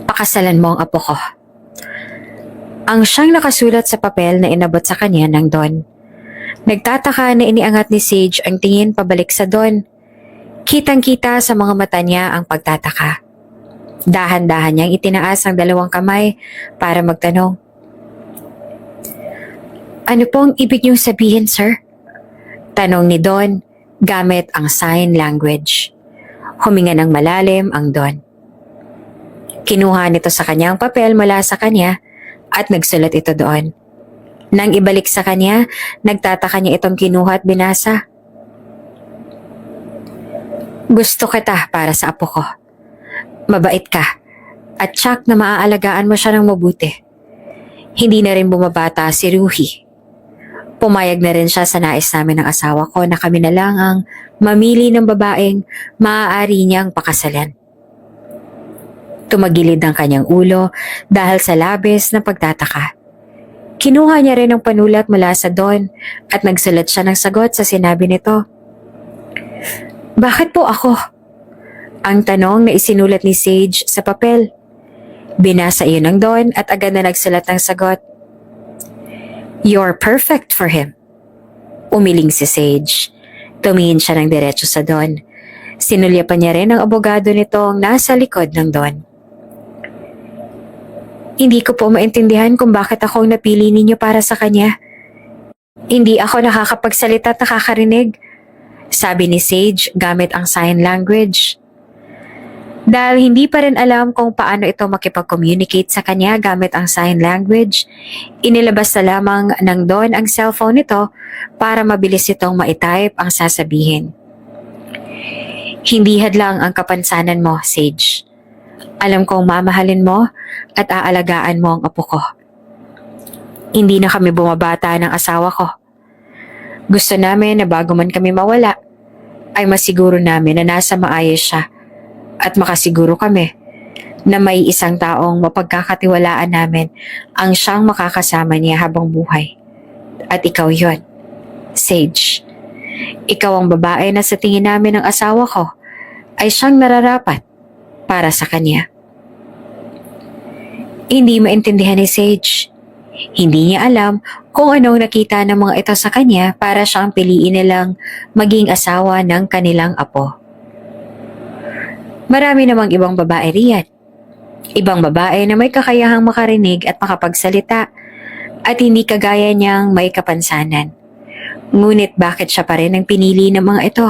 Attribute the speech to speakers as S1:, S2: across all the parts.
S1: Pakasalan mo ang apo ko. Ang siyang nakasulat sa papel na inabot sa kanya ng Don. Nagtataka na iniangat ni Sage ang tingin pabalik sa Don. Kitang-kita sa mga mata niya ang pagtataka. Dahan-dahan niyang itinaas ang dalawang kamay para magtanong. Ano pong ibig niyong sabihin, sir? Tanong ni Don gamit ang sign language. Huminga ng malalim ang Don. Kinuha nito sa kanyang papel mula sa kanya at nagsulat ito doon. Nang ibalik sa kanya, nagtataka niya itong kinuha at binasa. Gusto kita para sa apo ko. Mabait ka at tsak na maaalagaan mo siya ng mabuti. Hindi na rin bumabata si Ruhi. Pumayag na rin siya sa nais namin ng asawa ko na kami na lang ang mamili ng babaeng maaari niyang pakasalan. Tumagilid ang kanyang ulo dahil sa labis na pagtataka. Kinuha niya rin ang panulat mula sa Don at nagsulat siya ng sagot sa sinabi nito. Bakit po ako? Ang tanong na isinulat ni Sage sa papel. Binasa iyon ng Don at agad na nagsulat ng sagot. You're perfect for him. Umiling si Sage. Tumingin siya ng diretso sa Don. Sinulyapan niya rin ang abogado nitong nasa likod ng Don. Hindi ko po maintindihan kung bakit ako ang napili ninyo para sa kanya. Hindi ako nakakapagsalita at nakakarinig, sabi ni Sage gamit ang sign language. Dahil hindi pa rin alam kung paano ito makipag-communicate sa kanya gamit ang sign language, inilabas na lamang ng Don ang cellphone nito para mabilis itong maitype ang sasabihin. Hindi hadlang ang kapansanan mo, Sage. Alam kong mamahalin mo at aalagaan mo ang apo ko. Hindi na kami bumabata ng asawa ko. Gusto namin na bago man kami mawala, ay masiguro namin na nasa maayos siya at makasiguro kami na may isang taong mapagkakatiwalaan namin ang siyang makakasama niya habang buhay. At ikaw yon, Sage. Ikaw ang babae na sa tingin namin ng asawa ko ay siyang nararapat para sa kanya. Hindi maintindihan ni Sage. Hindi niya alam kung anong nakita ng mga ito sa kanya para siyang piliin nilang maging asawa ng kanilang apo. Marami namang ibang babae riyan. Ibang babae na may kakayahang makarinig at makapagsalita at hindi kagaya niyang may kapansanan. Ngunit bakit siya pa rin ang pinili ng mga ito?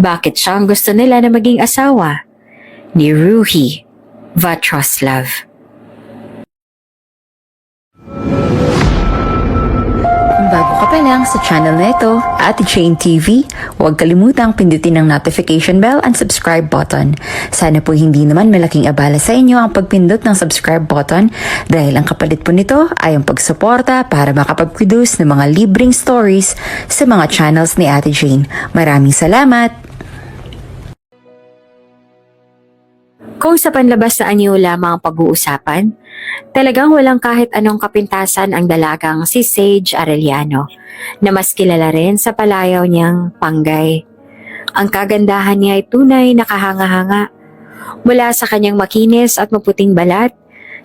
S1: Bakit siya ang gusto nila na maging asawa ni Ruhi Vatroslav?
S2: Bago ka pa lang sa channel na ito, Ate Jane TV, huwag kalimutang pindutin ang notification bell and subscribe button. Sana po hindi naman malaking abala sa inyo ang pagpindot ng subscribe button dahil ang kapalit po nito ay ang pagsuporta para makapag-produce ng mga libreng stories sa mga channels ni Ate Jane. Maraming salamat!
S1: Kung sa panlabas na anyo lamang ang pag-uusapan, talagang walang kahit anong kapintasan ang dalagang si Sage Arellano na mas kilala rin sa palayaw niyang Panggay. Ang kagandahan niya ay tunay na kahanga-hanga. Mula sa kanyang makinis at maputing balat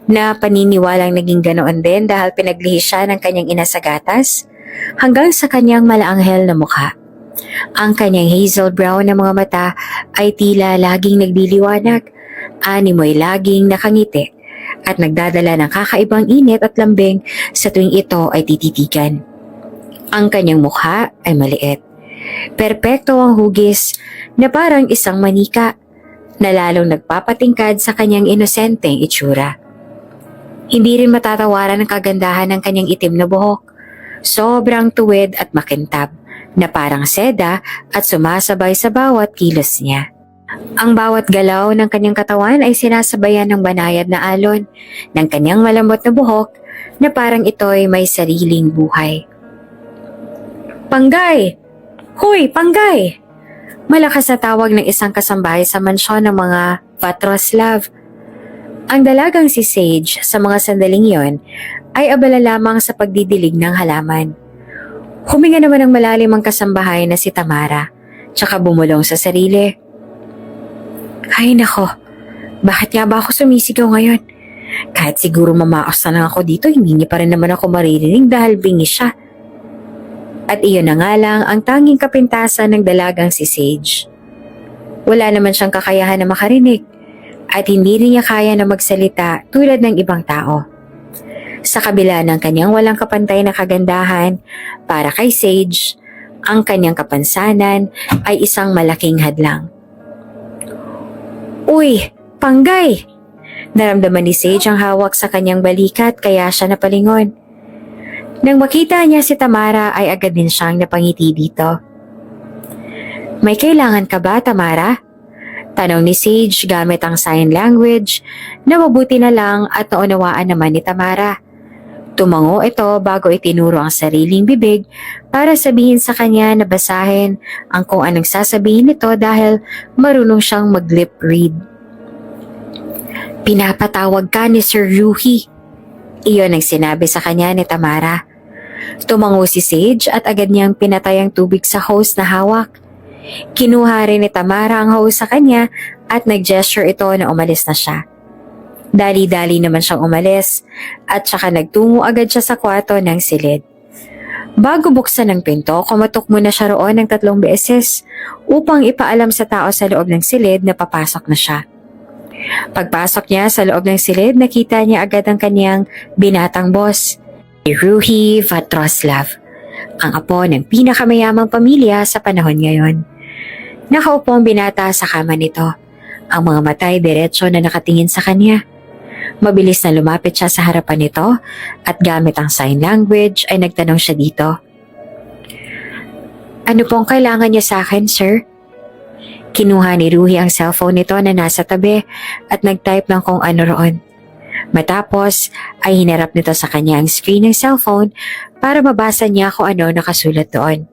S1: na paniniwalang naging ganoon din dahil pinaglihis siya ng kanyang ina sa gatas, hanggang sa kanyang malaanghel na mukha. Ang kanyang hazel brown na mga mata ay tila laging nagliliwanag. Animoy laging nakangiti at nagdadala ng kakaibang init at lambing sa tuwing ito ay tititigan. Ang kanyang mukha ay maliit. Perpekto ang hugis na parang isang manika na lalong nagpapatingkad sa kanyang inosenteng itsura. Hindi rin matatawaran ang kagandahan ng kanyang itim na buhok. Sobrang tuwid at makintab na parang seda at sumasabay sa bawat kilos niya. Ang bawat galaw ng kanyang katawan ay sinasabayan ng banayad na alon ng kanyang malambot na buhok na parang ito'y may sariling buhay. Panggay! Hoy, Panggay! Malakas na tawag ng isang kasambahay sa mansyon ng mga Vatroslav. Ang dalagang si Sage sa mga sandaling yon ay abala lamang sa pagdidilig ng halaman. Huminga naman ng malalim ang kasambahay na si Tamara, tsaka bumulong sa sarili. Ay nako, Bakit nga ba ako sumisigaw ngayon? Kahit siguro mamaos na lang ako dito, hindi niya pa rin naman ako maririnig dahil bingi siya. At iyon na nga lang ang tanging kapintasan ng dalagang si Sage. Wala naman siyang kakayahan na makarinig at hindi rin niya kaya na magsalita tulad ng ibang tao. Sa kabila ng kanyang walang kapantay na kagandahan, para kay Sage, ang kanyang kapansanan ay isang malaking hadlang. Uy, Panggay! Naramdaman ni Sage ang hawak sa kanyang balikat kaya siya napalingon. Nang makita niya si Tamara ay agad din siyang napangiti dito. May kailangan ka ba, Tamara? Tanong ni Sage gamit ang sign language na mabuti na lang at naunawaan naman ni Tamara. Tumango ito bago itinuro ang sariling bibig para sabihin sa kanya na basahin ang kung anong sasabihin nito dahil marunong siyang mag-lip read. Pinapatawag ka ni Sir Ruhi. Iyon ang sinabi sa kanya ni Tamara. Tumango si Sage at agad niyang pinatay ang tubig sa hose na hawak. Kinuha rin ni Tamara ang hose sa kanya at nag-gesture ito na umalis na siya. Dali-dali naman siyang umalis at saka nagtungo agad siya sa kwarto ng silid. Bago buksan ang pinto, kumatok muna siya roon ng 3 beses upang ipaalam sa tao sa loob ng silid na papasok na siya. Pagpasok niya sa loob ng silid, nakita niya agad ang kanyang binatang boss, Ruhi Vatroslav, ang apo ng pinakamayamang pamilya sa panahon ngayon. Nakaupo ang binata sa kama nito, ang mga mata ay diretso na nakatingin sa kanya. Mabilis na lumapit siya sa harapan nito at gamit ang sign language ay nagtanong siya dito. Ano pong kailangan niya sa akin, sir? Kinuha ni Ruhi ang cellphone nito na nasa tabi at nag-type ng kung ano roon. Matapos ay hinarap nito sa kanya ang screen ng cellphone para mabasa niya kung ano nakasulat doon.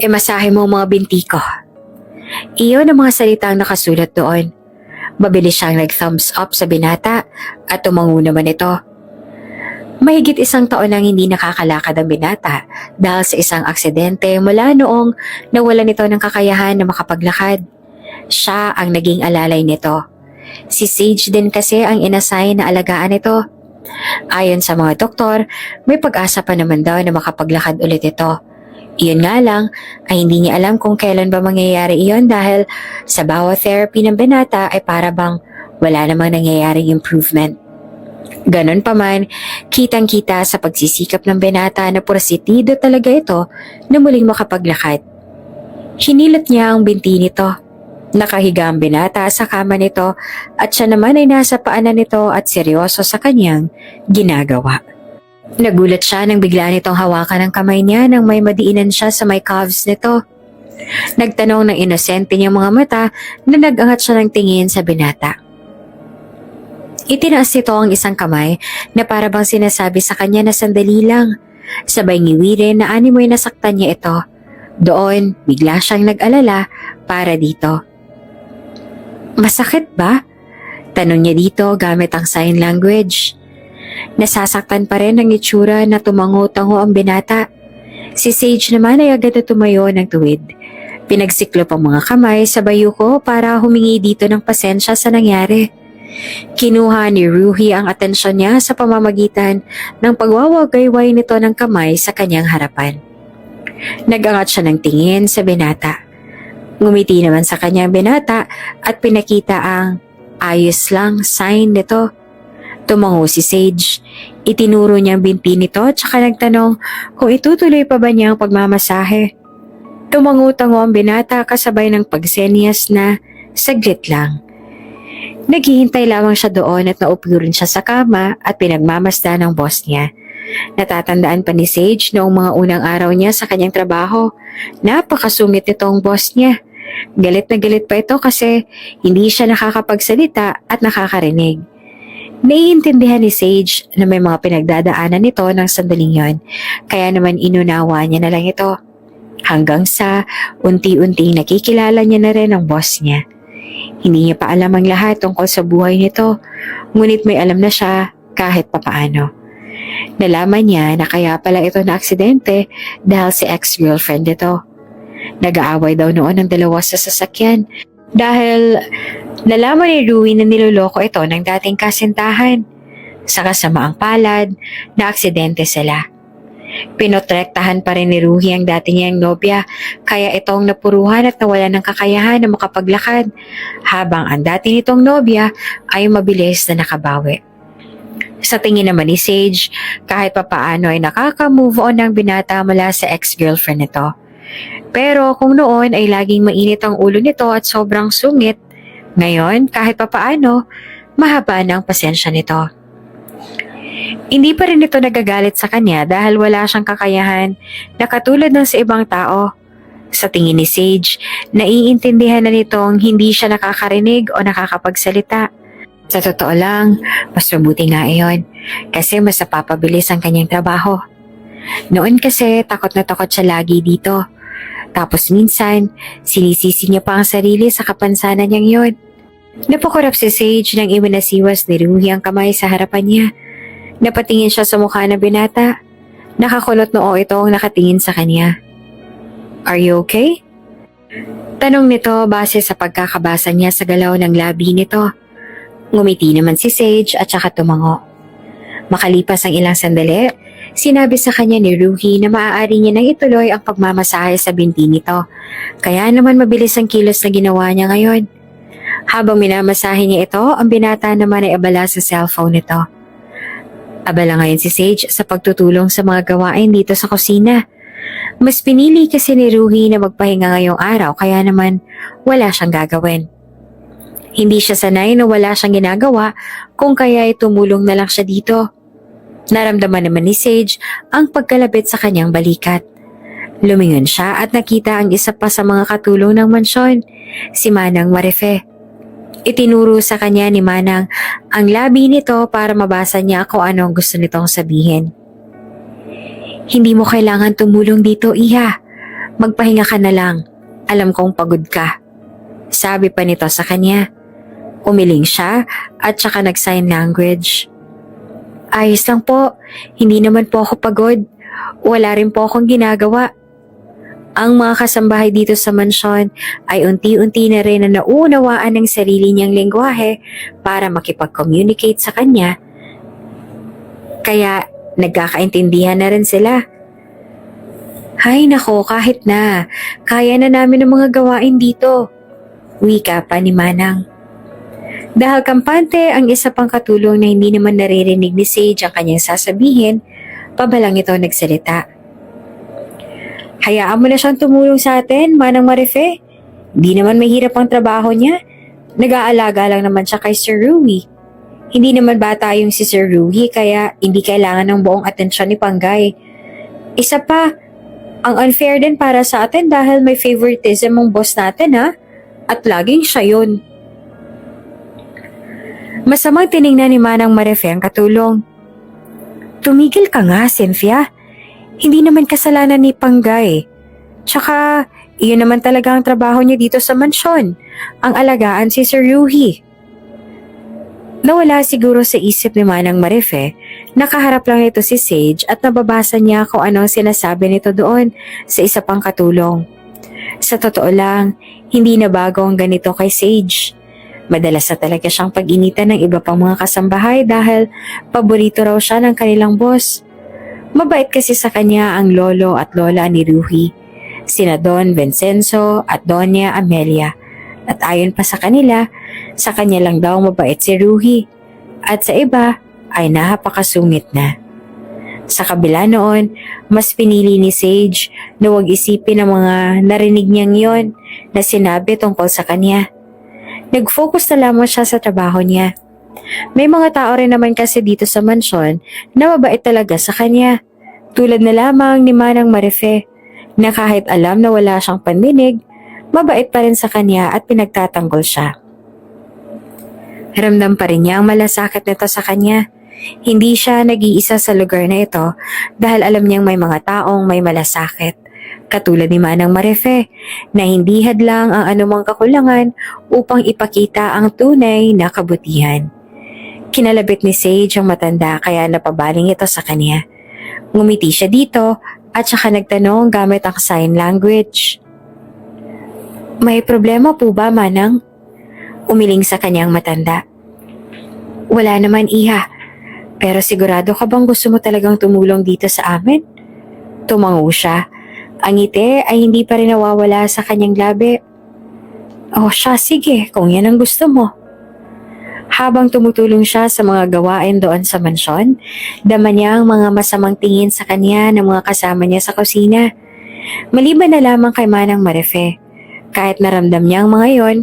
S1: Masahe mo ang mga binti ko. Iyon ang mga salitang nakasulat doon. Mabilis siyang nag-thumbs up sa binata at tumango naman ito. Mahigit 1 taon nang hindi nakakalakad ang binata dahil sa isang aksidente mula noong nawalan nito ng kakayahan na makapaglakad. Siya ang naging alalay nito. Si Sage din kasi ang inassign na alagaan ito. Ayon sa mga doktor, may pag-asa pa naman daw na makapaglakad ulit ito. Iyon nga lang ay hindi niya alam kung kailan ba mangyayari iyon dahil sa bawat therapy ng binata ay para bang wala namang nangyayaring improvement. Ganon pa man, kitang-kita sa pagsisikap ng binata na porositido talaga ito na muling makapaglakad. Hinilat niya ang binti nito. Nakahiga ang binata sa kama nito at siya naman ay nasa paanan nito at seryoso sa kanyang ginagawa. Nagulat siya nang bigla nitong hawakan ang kamay niya nang may madiinan siya sa may calves nito. Nagtanong ng inosente niyang mga mata na nag-angat siya ng tingin sa binata. Itinaas nito ang isang kamay na para bang sinasabi sa kanya na sandali lang. Sabay ngiwirin na animoy nasaktan niya ito. Doon, bigla siyang nag-alala para dito. Masakit ba? Tanong niya dito gamit ang sign language. Nasasaktan pa rin ang itsura na tumango-tango ang binata. Si Sage naman ay agad na tumayo ng tuwid. Pinagsiklop ang mga kamay sa bayuko para humingi dito ng pasensya sa nangyari. Kinuha ni Ruhi ang atensyon niya sa pamamagitan ng pagwawagayway nito ng kamay sa kanyang harapan. Nag-angat siya ng tingin sa binata. Ngumiti naman sa kanyang binata at pinakita ang ayos lang sign nito. Tumango si Sage. Itinuro niya ang binti nito at saka nagtanong kung itutuloy pa ba niya ang pagmamasahe. Tumango-tango ang binata kasabay ng pagsenyas na saglit lang. Naghihintay lamang siya doon at naupo rin siya sa kama at pinagmamasdan ng boss niya. Natatandaan pa ni Sage noong mga unang araw niya sa kanyang trabaho. Napakasungit nitong boss niya. Galit na galit pa ito kasi hindi siya nakakapagsalita at nakakarinig. Naiintindihan ni Sage na may mga pinagdadaanan nito ng sandaling yon, kaya naman inunawa niya na lang ito. Hanggang sa unti-unting nakikilala niya na rin ang boss niya. Hindi niya pa alam ang lahat tungkol sa buhay nito, ngunit may alam na siya kahit papaano. Nalaman niya na kaya pala ito na aksidente dahil si ex-girlfriend nito. Nag-aaway daw noon ang dalawa sa sasakyan, Dahil nalaman ni Rui na niloloko ito ng dating kasintahan. Sa kasamaang palad, na aksidente sila. Pinotrektahan pa rin ni Rui ang dati niyang nobya, kaya itong napuruhan at nawala ng kakayahan na makapaglakad, habang ang dati nitong nobya ay mabilis na nakabawi. Sa tingin naman ni Sage, kahit papaano ay nakaka-move on ng binata mula sa ex-girlfriend nito. Pero kung noon ay laging mainit ang ulo nito at sobrang sungit, ngayon kahit papaano, mahaba na ang pasensya nito. Hindi pa rin ito nagagalit sa kanya dahil wala siyang kakayahan na katulad ng sa ibang tao. Sa tingin ni Sage, naiintindihan na nitong hindi siya nakakarinig o nakakapagsalita. Sa totoo lang, mas mabuti nga iyon kasi mas napapabilis ang kanyang trabaho. Noon kasi takot na takot siya lagi dito. Tapos minsan, sinisisi niya pa ang sarili sa kapansanan niyang yon. Napakurap si Sage nang iminasiwas ni Rui ang kamay sa harapan niya. Napatingin siya sa mukha ng binata. Nakakulot noo ito ang nakatingin sa kanya. "Are you okay?" Tanong nito base sa pagkakabasa niya sa galaw ng labi nito. Ngumiti naman si Sage at saka tumango. Makalipas ang ilang sandali, sinabi sa kanya ni Rui na maaari niya nang ituloy ang pagmamasahe sa binti nito. Kaya naman mabilis ang kilos na ginawa niya ngayon. Habang minamasahe niya ito, ang binata naman ay abala sa cellphone nito. Abala ngayon si Sage sa pagtutulong sa mga gawain dito sa kusina. Mas pinili kasi ni Rui na magpahinga ngayong araw kaya naman wala siyang gagawin. Hindi siya sanay na wala siyang ginagawa kung kaya ay tumulong na lang siya dito. Naramdaman naman ni Sage ang pagkalapit sa kanyang balikat. Lumingon siya at nakita ang isa pa sa mga katulong ng mansyon, si Manang Marife. Itinuro sa kanya ni Manang ang labi nito para mabasa niya kung anong gusto nitong sabihin. "Hindi mo kailangan tumulong dito, Iha. Magpahinga ka na lang. Alam kong pagod ka." Sabi pa nito sa kanya. Umiling siya at saka nag-sign language. "Ayos lang po. Hindi naman po ako pagod. Wala rin po akong ginagawa." Ang mga kasambahay dito sa mansyon ay unti-unti na rin na nauunawaan ng sarili niyang lengguwahe para makipag-communicate sa kanya. Kaya nagkakaintindihan na rin sila. "Hay nako, kahit na. Kaya na namin ang mga gawain dito." Wika pa ni Manang. Dahil kampante ang isa pang katulong na hindi naman naririnig ni Sage ang kanyang sasabihin, pabalang ito nagsalita. "Hayaan mo na siyang tumulong sa atin, Manang Marife. Di naman mahirap ang trabaho niya. Nag-aalaga lang naman siya kay Sir Rui. Hindi naman bata yung si Sir Rui kaya hindi kailangan ng buong atensyon ni Panggay. Isa pa, ang unfair din para sa atin dahil may favoritism ang boss natin ha. At laging siya yun." Masamang tiningnan ni Manang Marife ang katulong. "Tumigil ka nga, Cynthia. Hindi naman kasalanan ni Panggay. Tsaka, iyon naman talaga ang trabaho niya dito sa mansyon. Ang alagaan si Sir Rui." Nawala siguro sa isip ni Manang Marife, nakaharap lang ito si Sage at nababasa niya kung anong sinasabi nito doon sa isa pang katulong. Sa totoo lang, hindi na bago ang ganito kay Sage. Madalas na talaga siyang pag-initan ng iba pang mga kasambahay dahil paborito raw siya ng kanilang boss. Mabait kasi sa kanya ang lolo at lola ni Rui, sina Don Vincenzo at Doña Amelia. At ayon pa sa kanila, sa kanya lang daw mabait si Rui. At sa iba ay napakasungit na. Sa kabila noon, mas pinili ni Sage na huwag isipin ang mga narinig niyang yon na sinabi tungkol sa kanya. Nag-focus na lamang siya sa trabaho niya. May mga tao rin naman kasi dito sa mansyon na mabait talaga sa kanya. Tulad na lamang ni Manang Marife na kahit alam na wala siyang pandinig, mabait pa rin sa kanya at pinagtatanggol siya. Ramdam pa rin niya ang malasakit nito sa kanya. Hindi siya nag-iisa sa lugar na ito dahil alam niyang may mga taong may malasakit. Katulad ni Manang Marife na hindi hadlang ang anumang kakulangan upang ipakita ang tunay na kabutihan. Kinalabit ni Sage ang matanda kaya napabaling ito sa kanya. Ngumiti siya dito at saka nagtanong gamit ang sign language. "May problema po ba, Manang?" Umiling sa kanyang matanda. Wala naman, iha. Pero sigurado ka bang gusto mo talagang tumulong dito sa amin? Tumango siya. Ang ngiti ay hindi pa rin nawawala sa kanyang labi. Oh siya, sige, kung yan ang gusto mo. Habang tumutulong siya sa mga gawain doon sa mansyon, dama niya ang mga masamang tingin sa kanya ng mga kasama niya sa kusina. Maliban na lamang kay Manang Marife, kahit naramdam niya ang mga yon,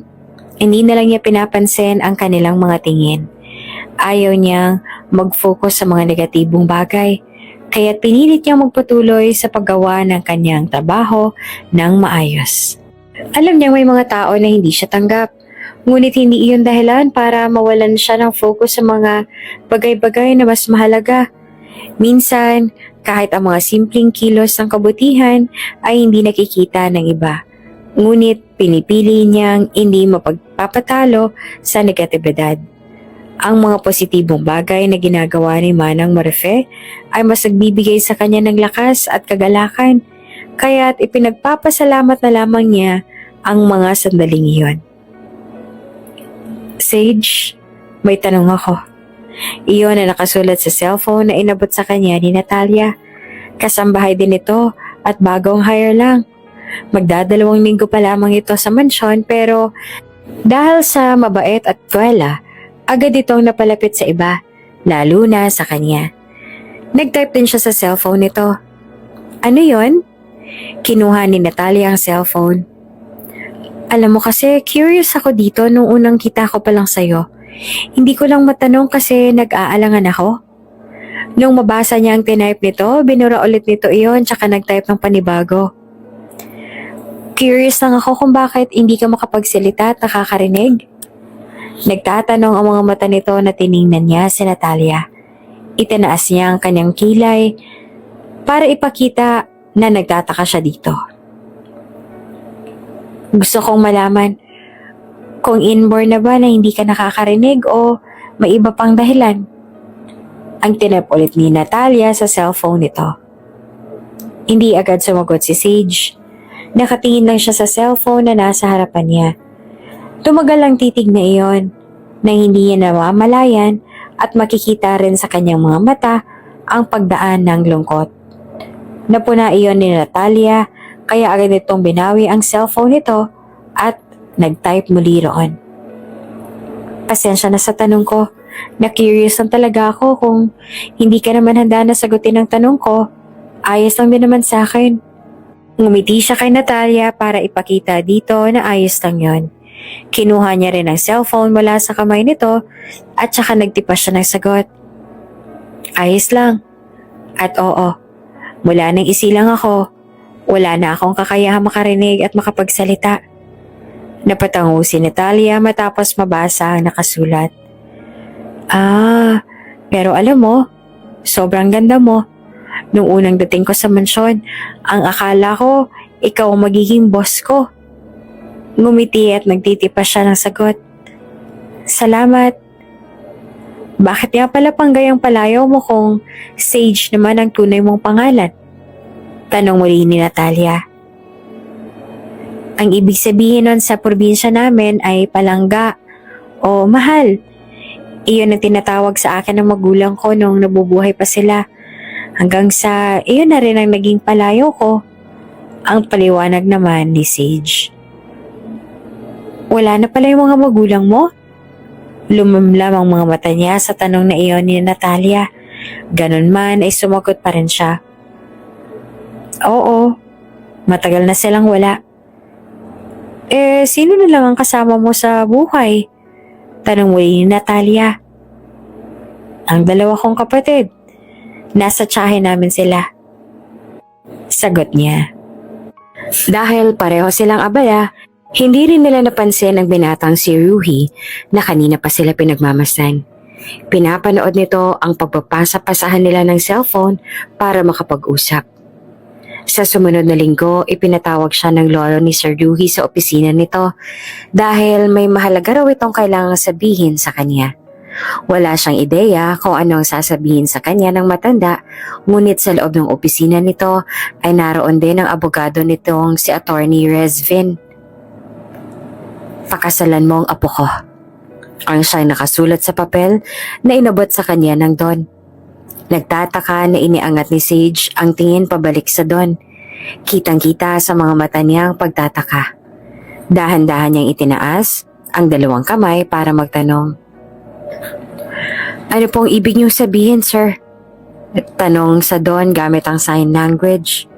S1: hindi na lang niya pinapansin ang kanilang mga tingin. Ayaw niyang mag-focus sa mga negatibong bagay, kaya't pinilit niyang magpatuloy sa paggawa ng kanyang trabaho ng maayos. Alam niyang may mga tao na hindi siya tanggap, ngunit hindi iyon dahilan para mawalan siya ng focus sa mga bagay-bagay na mas mahalaga. Minsan, kahit ang mga simpleng kilos ng kabutihan ay hindi nakikita ng iba. Ngunit pinipili niyang hindi mapagpapatalo sa negatibidad. Ang mga positibong bagay na ginagawa ni Manang Marife ay mas nagbibigay sa kanya ng lakas at kagalakan, kaya't ipinagpapasalamat na lamang niya ang mga sandaling iyon. Sage, may tanong ako. Iyon na nakasulat sa cellphone na inabot sa kanya ni Natalia. Kasambahay din ito at bagong hire lang. Magdadalawang linggo pa lamang ito sa mansyon pero dahil sa mabait at tuwela, agad itong napalapit sa iba, lalo na sa kanya. Nag-type din siya sa cellphone nito. Ano yon? Kinuha ni Natalia ang cellphone. Alam mo kasi, curious ako dito nung unang kita ko pa lang sa'yo. Hindi ko lang matanong kasi nag-aalangan ako. Nung mabasa niya ang tinype nito, binura ulit nito iyon tsaka nag-type ng panibago. Curious lang ako kung bakit hindi ka makapagsalita at nakakarinig. Nagtatanong ang mga mata nito na tiningnan niya si Natalia. Itinaas niya ang kanyang kilay para ipakita na nagtataka siya dito. Gusto kong malaman kung inborn na ba na hindi ka nakakarinig o may iba pang dahilan. Ang tinap ulit ni Natalia sa cellphone nito. Hindi agad sumagot si Sage. Nakatingin lang siya sa cellphone na nasa harapan niya. Tumagal ang titig na iyon na hindi niya namamalayan at makikita rin sa kanyang mga mata ang pagdaan ng lungkot. Napuna iyon ni Natalia kaya agad itong binawi ang cellphone nito at nag-type muli roon. Pasensya na sa tanong ko. Na-curious lang talaga ako kung hindi ka naman handa na sagutin ang tanong ko. Ayos lang din naman sa akin. Ngumiti siya kay Natalia para ipakita dito na ayos lang yon. Kinuha niya rin ang cellphone mula sa kamay nito at saka nagtipa siya ng sagot. Ayos lang. At oo, mula nang isilang ako, wala na akong kakayahang makarinig at makapagsalita. Napatango si Natalia matapos mabasa ang nakasulat. Pero alam mo, sobrang ganda mo. Nung unang dating ko sa mansyon, ang akala ko, ikaw ang magiging boss ko. Ngumiti at nagtitipa siya ng sagot. Salamat. Bakit nga pala panggayang palayaw mo kung Sage naman ang tunay mong pangalan? Tanong muli ni Natalia. Ang ibig sabihin nun sa probinsya namin ay palangga o mahal. Iyon ang tinatawag sa akin ng magulang ko nung nabubuhay pa sila. Hanggang sa iyon na rin ang naging palayaw ko. Ang paliwanag naman ni Sage. Wala na pala yung mga magulang mo? Lumamlam ang mga mata niya sa tanong na iyon ni Natalia. Ganun man ay sumagot pa rin siya. Oo, matagal na silang wala. Sino na lang ang kasama mo sa buhay? Tanong muli ni Natalia. Ang dalawa kong kapatid. Nasa tiyahe namin sila. Sagot niya. Dahil pareho silang abala, hindi rin nila napansin ang binatang si Ruhi na kanina pa sila pinagmamasdan. Pinapanood nito ang pagpapasa-pasahan nila ng cellphone para makapag-usap. Sa sumunod na linggo, ipinatawag siya ng lolo ni Sir Ruhi sa opisina nito dahil may mahalaga raw itong kailangang sabihin sa kanya. Wala siyang ideya kung ano ang sasabihin sa kanya ng matanda, ngunit sa loob ng opisina nito ay naroon din ang abogado nitong si Attorney Rezvin. Pakasalan mo ang apo ko. Ang siyang nakasulat sa papel na inabot sa kanya ng Don. Nagtataka na iniangat ni Sage ang tingin pabalik sa Don. Kitang-kita sa mga mata niya ang pagtataka. Dahan-dahan niyang itinaas ang dalawang kamay para magtanong. Ano pong ibig niyong sabihin, sir? Tanong sa Don gamit ang sign language.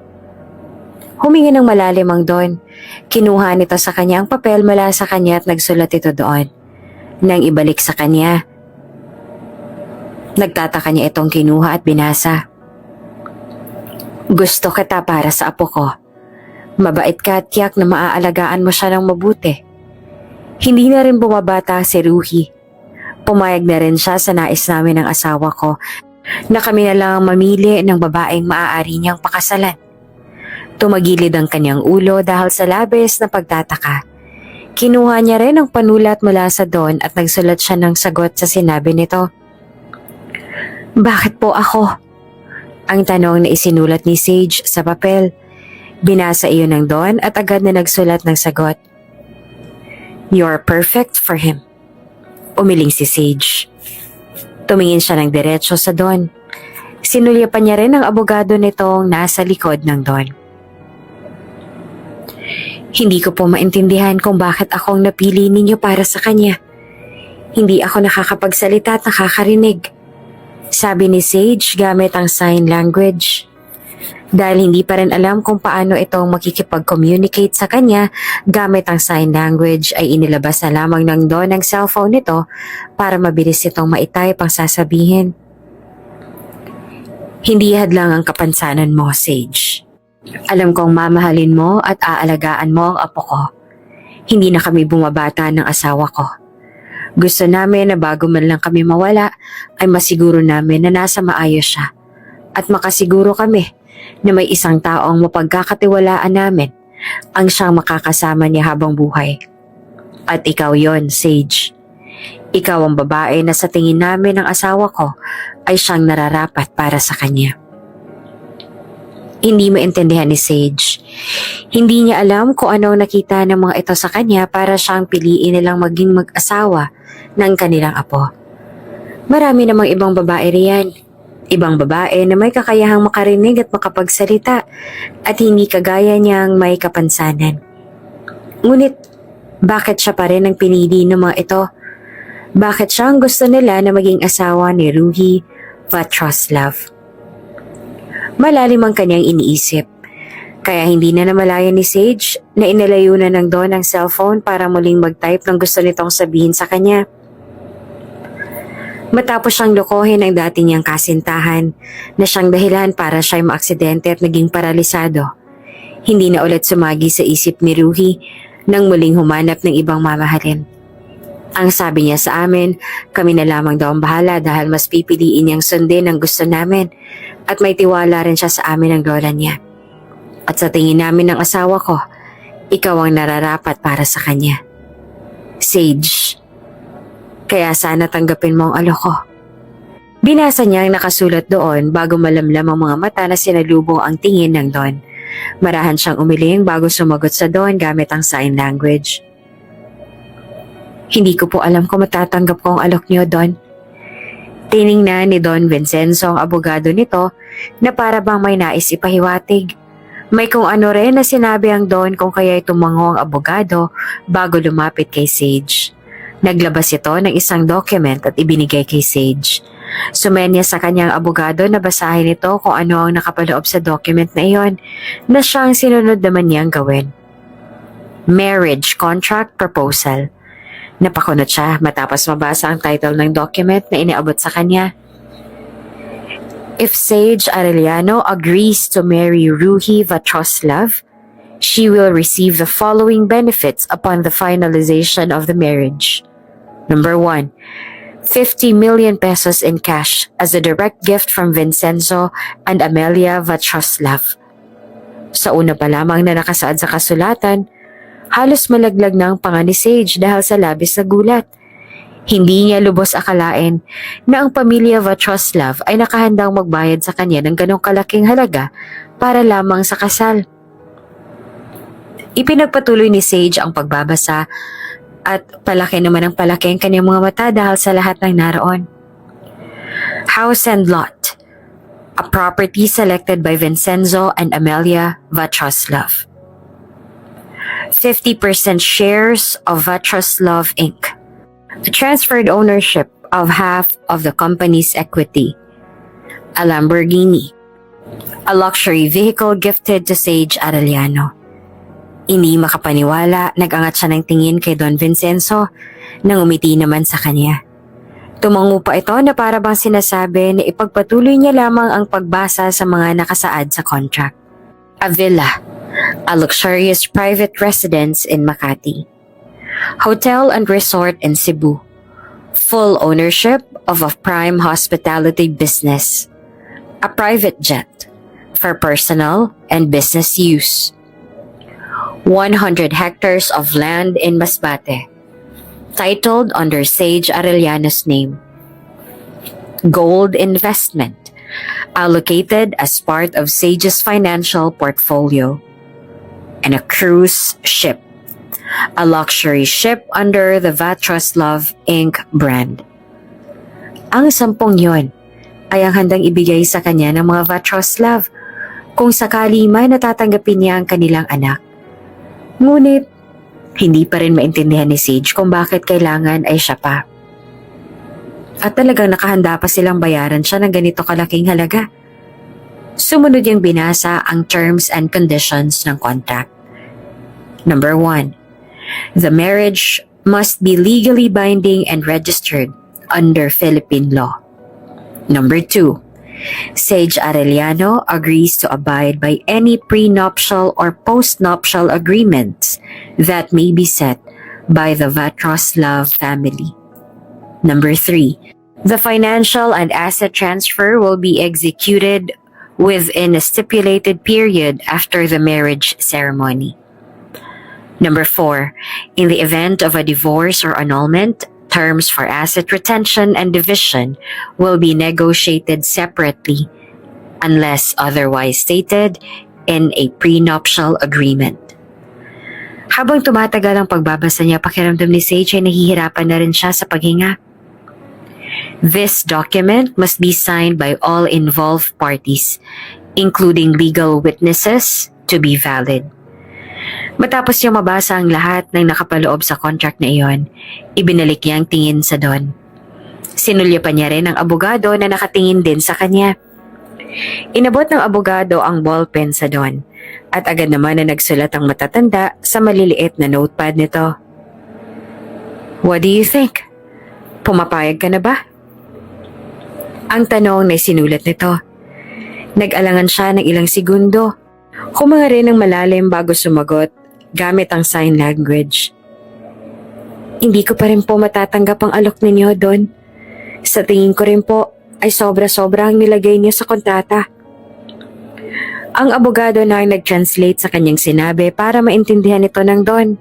S1: Huminga ng malalim ang Don. Kinuha nito sa kanya ang papel mula sa kanya at nagsulat ito doon. Nang ibalik sa kanya, nagtataka niya itong kinuha at binasa. Gusto kita para sa apo ko. Mabait ka at tiyak na maaalagaan mo siya ng mabuti. Hindi na rin bumabata si Ruhi. Pumayag na rin siya sa nais namin ng asawa ko na kami na lang mamili ng babaeng maaari niyang pakasalan. Tumagilid ang kanyang ulo dahil sa labis na pagtataka. Kinuha niya rin ang panulat mula sa Don at nagsulat siya ng sagot sa sinabi nito. Bakit po ako? Ang tanong na isinulat ni Sage sa papel. Binasa iyon ng Don at agad na nagsulat ng sagot. You're perfect for him. Umiling si Sage. Tumingin siya ng diretso sa Don. Sinulyapan niya rin ang abogado nitong nasa likod ng Don. Hindi ko po maintindihan kung bakit akong napili ninyo para sa kanya. Hindi ako nakakapagsalita at nakakarinig. Sabi ni Sage gamit ang sign language. Dahil hindi pa rin alam kung paano itong makikipag-communicate sa kanya gamit ang sign language ay inilabas na lamang ng Don ang cellphone nito para mabilis itong maitype ang sasabihin. Hindi hadlang ang kapansanan mo, Sage. Alam kong mamahalin mo at aalagaan mo ang apo ko. Hindi na kami bumabata ng asawa ko. Gusto namin na bago man lang kami mawala ay masiguro namin na nasa maayos siya. At makasiguro kami na may isang taong mapagkakatiwalaan namin ang siyang makakasama niya habang buhay. At ikaw yon, Sage. Ikaw ang babae na sa tingin namin ng asawa ko ay siyang nararapat para sa kanya. Hindi maintindihan ni Sage. Hindi niya alam kung ano nakita ng mga ito sa kanya para siyang piliin nilang maging mag-asawa ng kanilang apo. Marami namang ibang babae riyan. Ibang babae na may kakayahang makarinig at makapagsalita at hindi kagaya niyang may kapansanan. Ngunit, bakit siya pa rin ang pinili ng mga ito? Bakit siya ang gusto nila na maging asawa ni Ruhi Vatroslav? Malalim ang kanyang iniisip. Kaya hindi na namalayan ni Sage na inalayo na ng Don ang cellphone para muling mag-type ng gusto nitong sabihin sa kanya. Matapos siyang lokohin ang dati niyang kasintahan na siyang dahilan para siya'y maaksidente at naging paralisado. Hindi na ulit sumagi sa isip ni Ruhi nang muling humanap ng ibang mamahalin. Ang sabi niya sa amin, kami na lamang daw ang bahala dahil mas pipiliin niyang sundin ang gusto namin at may tiwala rin siya sa amin ng lola niya. At sa tingin namin ng asawa ko, ikaw ang nararapat para sa kanya. Sage. Kaya sana tanggapin mo ang alok ko. Binasa niya ang nakasulat doon bago malamlam ang mga mata na sinalubong ang tingin ng Don. Marahan siyang umiling bago sumagot sa Don gamit ang sign language. Hindi ko po alam kung matatanggap ko ang alok niyo, Don. Tiningnan ni Don Vincenzo ang abogado nito na para bang may nais ipahiwatig. May kung ano rin na sinabi ang Don kung kaya'y tumango ang abogado bago lumapit kay Sage. Naglabas ito ng isang document at ibinigay kay Sage. Sumenya sa kanyang abogado na basahin ito kung ano ang nakapaloob sa document na iyon na siyang sinunod naman niyang gawin. Marriage Contract Proposal. Napakunot siya matapos mabasa ang title ng document na iniabot sa kanya. If Sage Arellano agrees to marry Ruhi Vatroslav, she will receive the following benefits upon the finalization of the marriage. Number 1, 50 million pesos in cash as a direct gift from Vincenzo and Amelia Vatroslav. Sa una pa lamang na nakasaad sa kasulatan, halos malaglag na ang panga ni Sage dahil sa labis na gulat. Hindi niya lubos akalain na ang pamilya Vatroslav ay nakahandang magbayad sa kanya ng ganong kalaking halaga para lamang sa kasal. Ipinagpatuloy ni Sage ang pagbabasa At palaki naman ang palaki ang kanyang mga mata dahil sa lahat ng naroon. House and lot. A property selected by Vincenzo and Amelia Vatroslav. 50% shares of Vatroslav Inc. Transferred ownership of half of the company's equity. A Lamborghini. A luxury vehicle gifted to Sage Arellano. Hindi makapaniwala, nag-angat siya ng tingin kay Don Vincenzo nang umiti naman sa kanya. Tumango pa ito na para bang sinasabi na ipagpatuloy niya lamang ang pagbasa sa mga nakasaad sa contract. A villa. A luxurious private residence in Makati. Hotel and resort in Cebu. Full ownership of a prime hospitality business. A private jet for personal and business use. 100 hectares of land in Masbate, titled under Sage Arellano's name. Gold investment, allocated as part of Sage's financial portfolio. And a cruise ship, a luxury ship under the Vatroslav Inc. brand. Ang 10 yon ay ang handang ibigay sa kanya ng mga Vatroslav kung sakali man natatanggapin niya ang kanilang anak. Ngunit, hindi pa rin maintindihan ni Sage kung bakit kailangan ay siya pa. At talagang nakahanda pa silang bayaran siya ng ganito kalaking halaga. Sumunod yung binasa ang terms and conditions ng contract. Number 1. The marriage must be legally binding and registered under Philippine law. Number 2. Sage Arellano agrees to abide by any prenuptial or postnuptial agreements that may be set by the Vatroslav family. Number 3. The financial and asset transfer will be executed within a stipulated period after the marriage ceremony. Number 4. In the event of a divorce or annulment, terms for asset retention and division will be negotiated separately unless otherwise stated in a prenuptial agreement. Habang tumatagal ang pagbabasa niya, pakiramdam ni Sage ay nahihirapan na rin siya sa paghinga. This document must be signed by all involved parties, including legal witnesses, to be valid. Matapos niyang mabasa ang lahat ng nakapaloob sa contract na iyon, ibinalik niya ang tingin sa Don. Sinulya pa niya rin ang abogado na nakatingin din sa kanya. Inabot ng abogado ang ballpen sa Don at agad naman na nagsulat ang matatanda sa maliliit na notepad nito. What do you think? Pumapayag ka na ba? Ang tanong na sinulat nito. Nag-alangan siya ng ilang segundo. Huminga rin ng malalim bago sumagot gamit ang sign language. Hindi ko pa rin po matatanggap ang alok ninyo, Don. Sa tingin ko rin po ay sobra-sobra ang nilagay niyo sa kontrata. Ang abogado na ang nag-translate sa kanyang sinabi para maintindihan ito ng Don.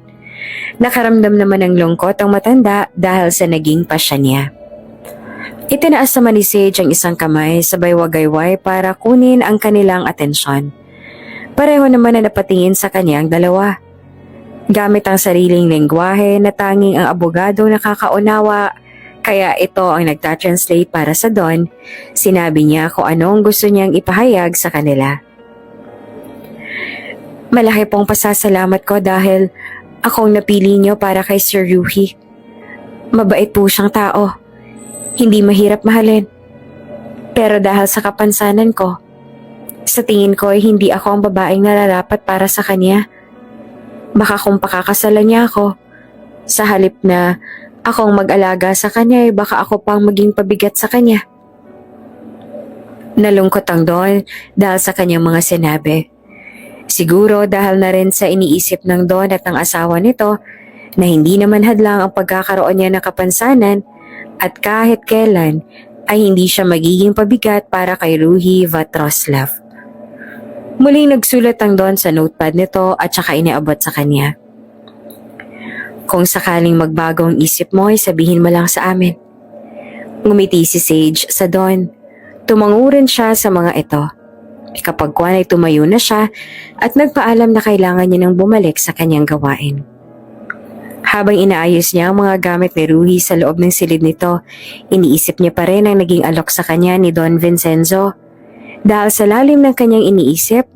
S1: Nakaramdam naman ng lungkot ang matanda dahil sa naging pasya niya. Itinaas naman ni Sage ang isang kamay sabay wagayway para kunin ang kanilang atensyon. Pareho naman na napatingin sa kanya ang dalawa. Gamit ang sariling lengguwahe na tanging ang abogado nakakaunawa, kaya ito ang nagtatranslate para sa Don, sinabi niya kung anong gusto niyang ipahayag sa kanila. Malaki pong pasasalamat ko dahil akong napili niyo para kay Sir Ruhi. Mabait po siyang tao. Hindi mahirap mahalin. Pero dahil sa kapansanan ko, sa tingin ko ay hindi ako ang babaeng nararapat para sa kanya. Baka kung pakakasalan niya ako, sa halip na akong mag-alaga sa kanya ay baka ako pang maging pabigat sa kanya. Nalungkot ang Don dahil sa kanyang mga sinabi. Siguro dahil na rin sa iniisip ng Don at ng asawa nito na hindi naman hadlang ang pagkakaroon niya ng kapansanan at kahit kailan ay hindi siya magiging pabigat para kay Ruhi Vatroslav. Muling nagsulat ang Don sa notepad nito at saka iniabot sa kanya. Kung sakaling magbago ang isip mo ay sabihin mo lang sa amin. Ngumiti si Sage sa Don. Tumango rin siya sa mga ito. Kapag kwan ay tumayo na siya at nagpaalam na kailangan niya nang bumalik sa kanyang gawain. Habang inaayos niya ang mga gamit ni Ruhi sa loob ng silid nito, iniisip niya pa rin ang naging alok sa kanya ni Don Vincenzo. Dahil sa lalim ng kanyang iniisip,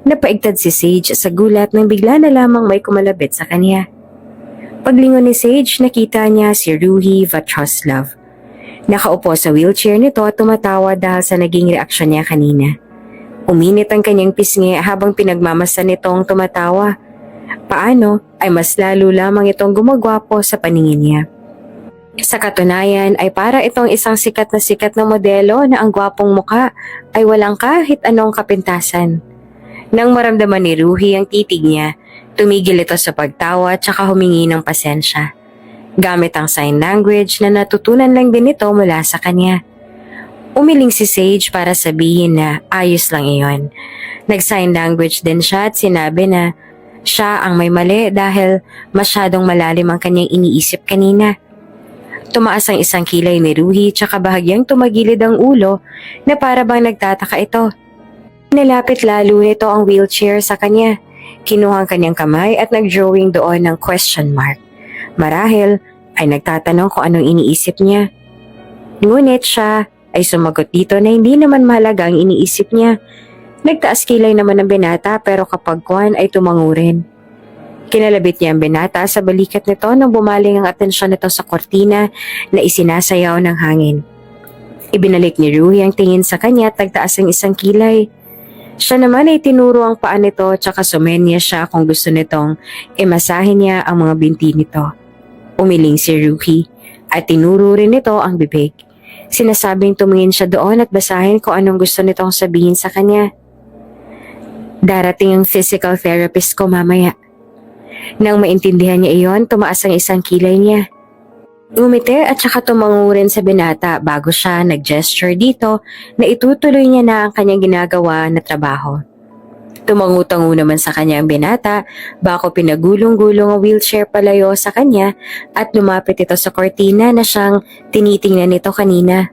S1: napaigtad si Sage sa gulat nang bigla na lamang may kumalabit sa kanya. Paglingon ni Sage, nakita niya si Ruhi Vatroslav. Nakaupo sa wheelchair nito at tumatawa dahil sa naging reaksyon niya kanina. Uminit ang kanyang pisngi habang pinagmamasan nitong tumatawa. Paano ay mas lalo lamang itong gumagwapo sa paningin niya. Sa katunayan ay para itong isang sikat na modelo na ang gwapong muka ay walang kahit anong kapintasan. Nang maramdaman ni Ruhi ang titig niya, tumigil ito sa pagtawa at saka humingi ng pasensya. Gamit ang sign language na natutunan lang din ito mula sa kanya. Umiling si Sage para sabihin na ayos lang iyon. Nag-sign language din siya at sinabi na siya ang may mali dahil masyadong malalim ang kanyang iniisip kanina. Tumaas ang isang kilay ni Ruhi tsaka bahagyang tumagilid ang ulo na para bang nagtataka ito. Nilapit lalo nito ang wheelchair sa kanya. Kinuha ang kanyang kamay at nag-drawing doon ng question mark. Marahil ay nagtatanong kung anong iniisip niya. Ngunit siya ay sumagot dito na hindi naman mahalaga ang iniisip niya. Nagtaas kilay naman ang binata pero kapag kuwan ay tumango rin. Kinalabit niya ang binata sa balikat nito nang bumaling ang atensyon nito sa kortina na isinasayaw ng hangin. Ibinalik ni Ruhi ang tingin sa kanya at nagtaas ang isang kilay. Siya naman ay tinuro ang paa nito tsaka sumenya siya kung gusto nitong imasahin niya ang mga binti nito. Umiling si Ruhi at tinuro rin nito ang bibig. Sinasabing tumingin siya doon at basahin kung anong gusto nitong sabihin sa kanya. Darating ang physical therapist ko mamaya. Nang maintindihan niya iyon, tumaas ang isang kilay niya. Ngumiti at saka tumango rin sa binata bago siya nag-gesture dito na itutuloy niya na ang kanyang ginagawa na trabaho. Tumango-tango naman sa kanya ang binata bago pinagulong-gulong ang wheelchair palayo sa kanya at lumapit ito sa kortina na siyang tinitingnan nito kanina.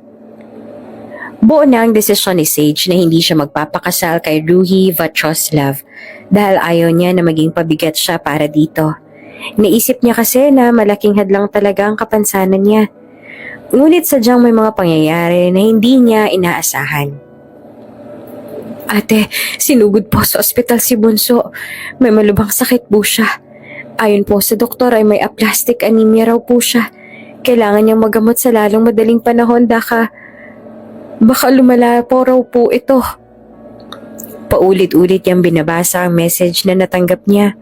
S1: Buo na ang desisyon ni Sage na hindi siya magpapakasal kay Ruhi Vatroslav dahil ayaw niya na maging pabigat siya para dito. Naisip niya kasi na malaking hadlang talaga ang kapansanan niya. Ngunit sadyang may mga pangyayari na hindi niya inaasahan. Ate, sinugod po sa ospital si Bunso. May malubhang sakit po siya. Ayon po sa doktor ay may aplastic anemia raw po siya. Kailangan niyang magamot sa lalong madaling panahon baka lumala po raw po ito. Paulit-ulit niyang binabasa ang message na natanggap niya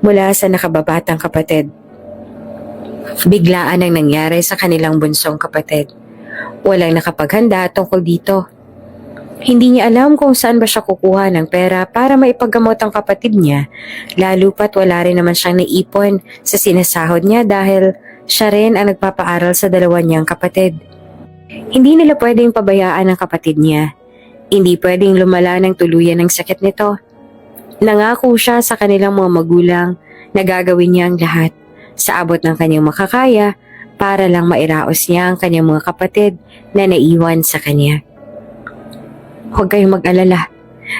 S1: mula sa nakababatang kapatid. Biglaan ang nangyari sa kanilang bunsong kapatid. Walang nakapaghanda tungkol dito. Hindi niya alam kung saan ba siya kukuha ng pera para maipagamot ang kapatid niya, lalo pat wala rin naman siyang naipon sa sinasahod niya dahil siya rin ang nagpapaaral sa dalawa niyang kapatid. Hindi nila pwedeng pabayaan ang kapatid niya. Hindi pwedeng lumala ng tuluyan ng sakit nito. Nangako siya sa kanilang mga magulang na gagawin niya ang lahat sa abot ng kanyang makakaya para lang mairaos niya ang kanyang mga kapatid na naiwan sa kanya. Huwag kayong mag-alala.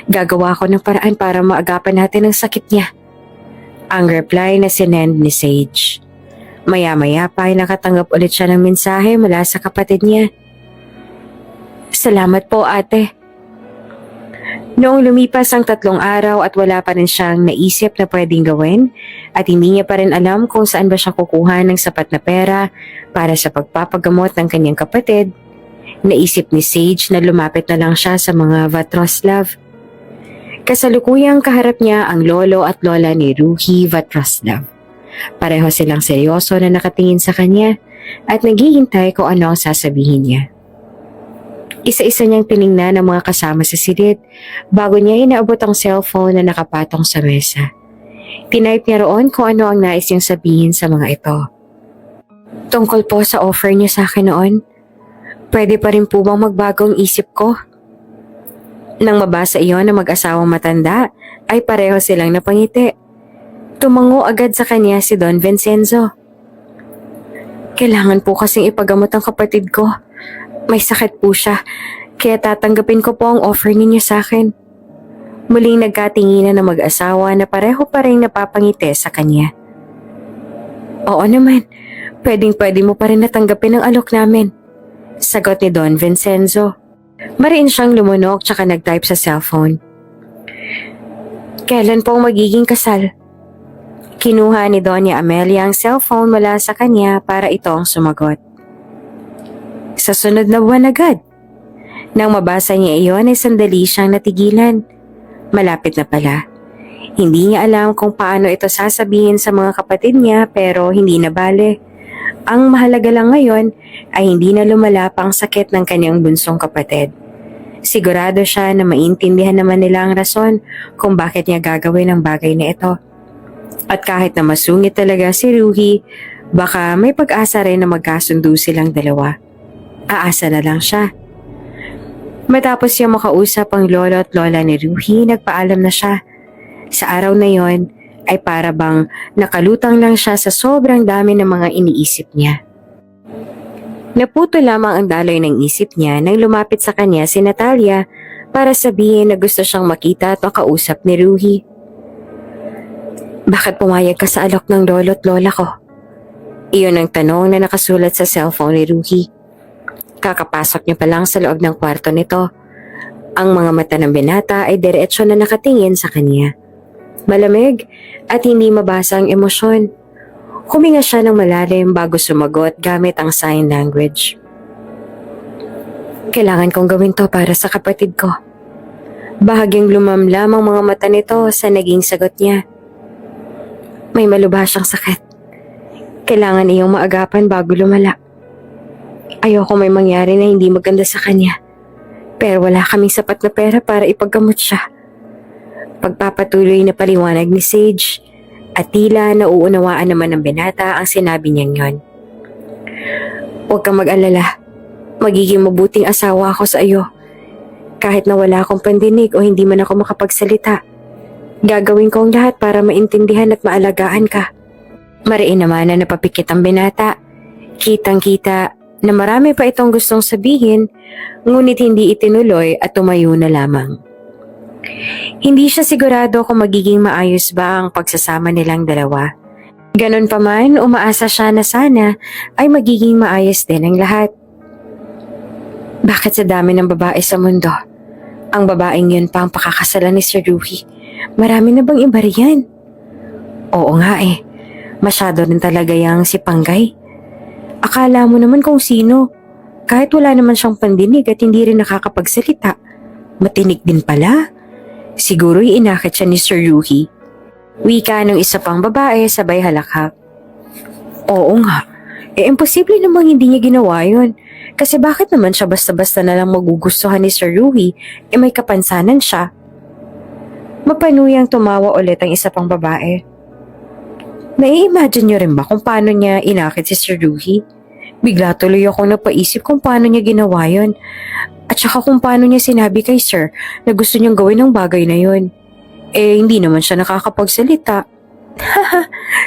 S1: Gagawa ko ng paraan para maagapan natin ang sakit niya. Ang reply na sinend ni Sage. Maya-maya pa ay nakatanggap ulit siya ng mensahe mula sa kapatid niya. Salamat po ate. Noong lumipas ang 3 araw at wala pa rin siyang naisip na pwedeng gawin at hindi niya pa rin alam kung saan ba siya kukuha ng sapat na pera para sa pagpapagamot ng kanyang kapatid, naisip ni Sage na lumapit na lang siya sa mga Vatroslav. Kasalukuyang kaharap niya ang lolo at lola ni Ruhi Vatroslav. Pareho silang seryoso na nakatingin sa kanya at naghihintay kung ano ang sasabihin niya. Isa-isa niyang tiningnan ang mga kasama sa silid bago niya inaabot ang cellphone na nakapatong sa mesa. Tinype niya roon kung ano ang nais niyang sabihin sa mga ito. Tungkol po sa offer niyo sa akin noon, pwede pa rin po bang magbago ang isip ko? Nang mabasa iyon ng mag-asawang matanda, ay pareho silang napangiti. Tumango agad sa kanya si Don Vincenzo. Kailangan po kasing ipagamot ang kapatid ko. May sakit po siya, kaya tatanggapin ko po ang offer ninyo sa akin. Muling nagkatinginan ng mag-asawa na pareho pa rin napapangiti sa kanya. Oo naman, pwedeng-pwede mo pa rin natanggapin ang alok namin. Sagot ni Don Vincenzo. Mariin siyang lumunok tsaka nag-type sa cellphone. Kailan po magiging kasal? Kinuha ni Doña Amelia ang cellphone mula sa kanya para ito ang sumagot. Sa sunod na buwan agad. Nang mabasa niya iyon ay sandali siyang natigilan. Malapit na pala. Hindi niya alam kung paano ito sasabihin sa mga kapatid niya pero hindi na bale. Ang mahalaga lang ngayon ay hindi na lumala pa ang sakit ng kanyang bunsong kapatid. Sigurado siya na maintindihan naman nila ang rason kung bakit niya gagawin ang bagay na ito. At kahit na masungit talaga si Ruhi, baka may pag-asa rin na magkasundo silang dalawa. Aasa na lang siya. Matapos siya makausap ang lolo at lola ni Ruhi, nagpaalam na siya. Sa araw na yon ay para bang nakalutang lang siya sa sobrang dami ng mga iniisip niya. Naputo lamang ang daloy ng isip niya nang lumapit sa kanya si Natalia para sabihin na gusto siyang makita at makausap ni Ruhi. Bakit pumayag ka sa alok ng lolo at lola ko? Iyon ang tanong na nakasulat sa cellphone ni Ruhi. Kakapasok niya pa lang sa loob ng kwarto nito. Ang mga mata ng binata ay diretso na nakatingin sa kanya. Malamig at hindi mabasa ang emosyon. Huminga siya ng malalim bago sumagot gamit ang sign language. Kailangan kong gawin to para sa kapatid ko. Bahagyang lumamlam ang mga mata nito sa naging sagot niya. May malubha siyang sakit. Kailangan iyong maagapan bago lumala. Ayoko may mangyari na hindi maganda sa kanya. Pero wala kaming sapat na pera para ipaggamot siya. Pagpapatuloy na paliwanag ni Sage at tila nauunawaan naman ng binata ang sinabi niyang yon. Huwag kang mag-alala. Magiging mabuting asawa ako sa iyo. Kahit na wala akong pandinig o hindi man ako makapagsalita. Gagawin ko ang lahat para maintindihan at maalagaan ka. Mariin naman na napapikit ang binata. Kitang-kita na marami pa itong gustong sabihin, ngunit hindi itinuloy at tumayo na lamang. Hindi siya sigurado kung magiging maayos ba ang pagsasama nilang dalawa. Ganon pa man, umaasa siya na sana ay magiging maayos din ang lahat. Bakit sa dami ng babae sa mundo? Ang babaeng yun pa ang pakakasalan ni Sir Ruhi. Marami na bang iba riyan? Oo nga eh. Masyado rin talaga yang si Panggay. Akala mo naman kung sino. Kahit wala naman siyang pandinig at hindi rin nakakapagsalita. Matinig din pala. Siguro'y inakit siya ni Sir Ruhi. Wika ng isa pang babae sabay halakhak. Oo nga. Imposible namang hindi niya ginawa yun. Kasi bakit naman siya basta-basta na lang magugustuhan ni Sir Ruhi may kapansanan siya? Mapanuyang tumawa ulit ang isa pang babae. Nai-imagine niyo rin ba kung paano niya inakit si Sir Ruhi? Bigla tuloy akong napaisip kung paano niya ginawa yun. At saka kung paano niya sinabi kay Sir na gusto niyang gawin ang bagay na yun. Hindi naman siya nakakapagsalita.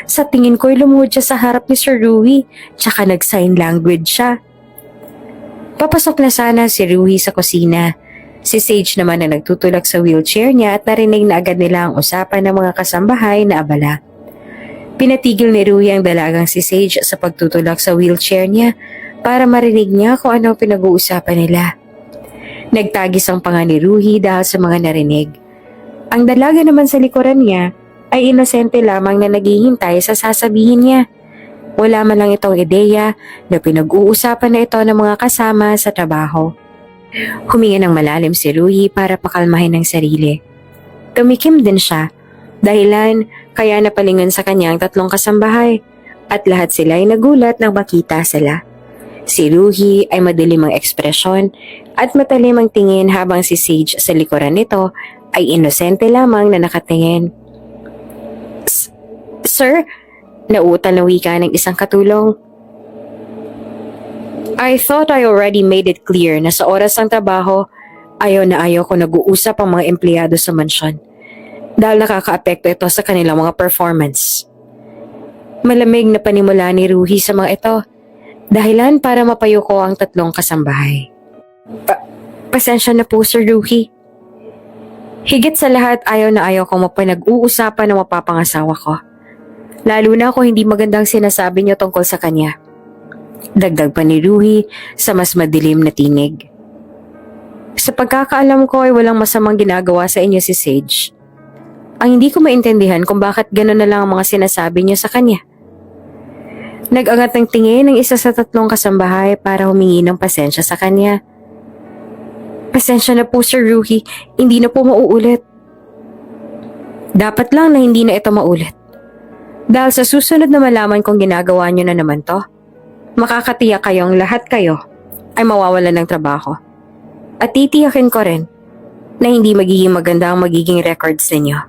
S1: Sa tingin ko'y lumuhod siya sa harap ni Sir Ruhi, tsaka nag-sign language siya. Papasok na sana si Ruhi sa kusina. Si Sage naman na nagtutulak sa wheelchair niya at narinig na agad nila ang usapan ng mga kasambahay na abala. Pinatigil ni Ruhi ang dalagang si Sage sa pagtutulak sa wheelchair niya para marinig niya kung ano ang pinag-uusapan nila. Nagtagis ang panga ni Ruhi dahil sa mga narinig. Ang dalaga naman sa likuran niya ay inosente lamang na naghihintay sa sasabihin niya. Wala man lang itong ideya na pinag-uusapan na ito ng mga kasama sa trabaho. Huminga ng malalim si Ruhi para pakalmahin ang sarili. Tumikim din siya, dahilan kaya napalingon sa kanyang tatlong kasambahay at lahat sila ay nagulat nang makita sila. Si Ruhi ay madilim ang ekspresyon at matalim ang tingin habang si Sage sa likuran nito ay inosente lamang na nakatingin. Sir? Nauutal na wika ng isang katulong. I thought I already made it clear na sa oras ng trabaho, ayaw na ayaw ko nag-uusap ang mga empleyado sa mansyon dahil nakakaapekto ito sa kanilang mga performance. Malamig na panimula ni Ruhi sa mga ito, dahilan para mapayo ko ang tatlong kasambahay. Pasensya na po, Sir Ruhi. Higit sa lahat, ayaw na ayaw ko mapanag-uusapan ng mapapangasawa ko. Lalo na kung hindi magandang sinasabi niyo tungkol sa kanya. Dagdag pa ni Ruhi sa mas madilim na tinig. Sa pagkakaalam ko ay walang masamang ginagawa sa inyo si Sage. Ang hindi ko maintindihan kung bakit gano'n na lang ang mga sinasabi niyo sa kanya. Nag-angat ng tingin ng isa sa 3 kasambahay para humingi ng pasensya sa kanya. Pasensya na po Sir Ruhi, hindi na po mauulit. Dapat lang na hindi na ito maulit. Dahil sa susunod na malaman kong ginagawa niyo na naman to, makakatiyak kayong lahat kayo ay mawawalan ng trabaho. At titiyakin ko rin na hindi magiging maganda ang magiging records ninyo.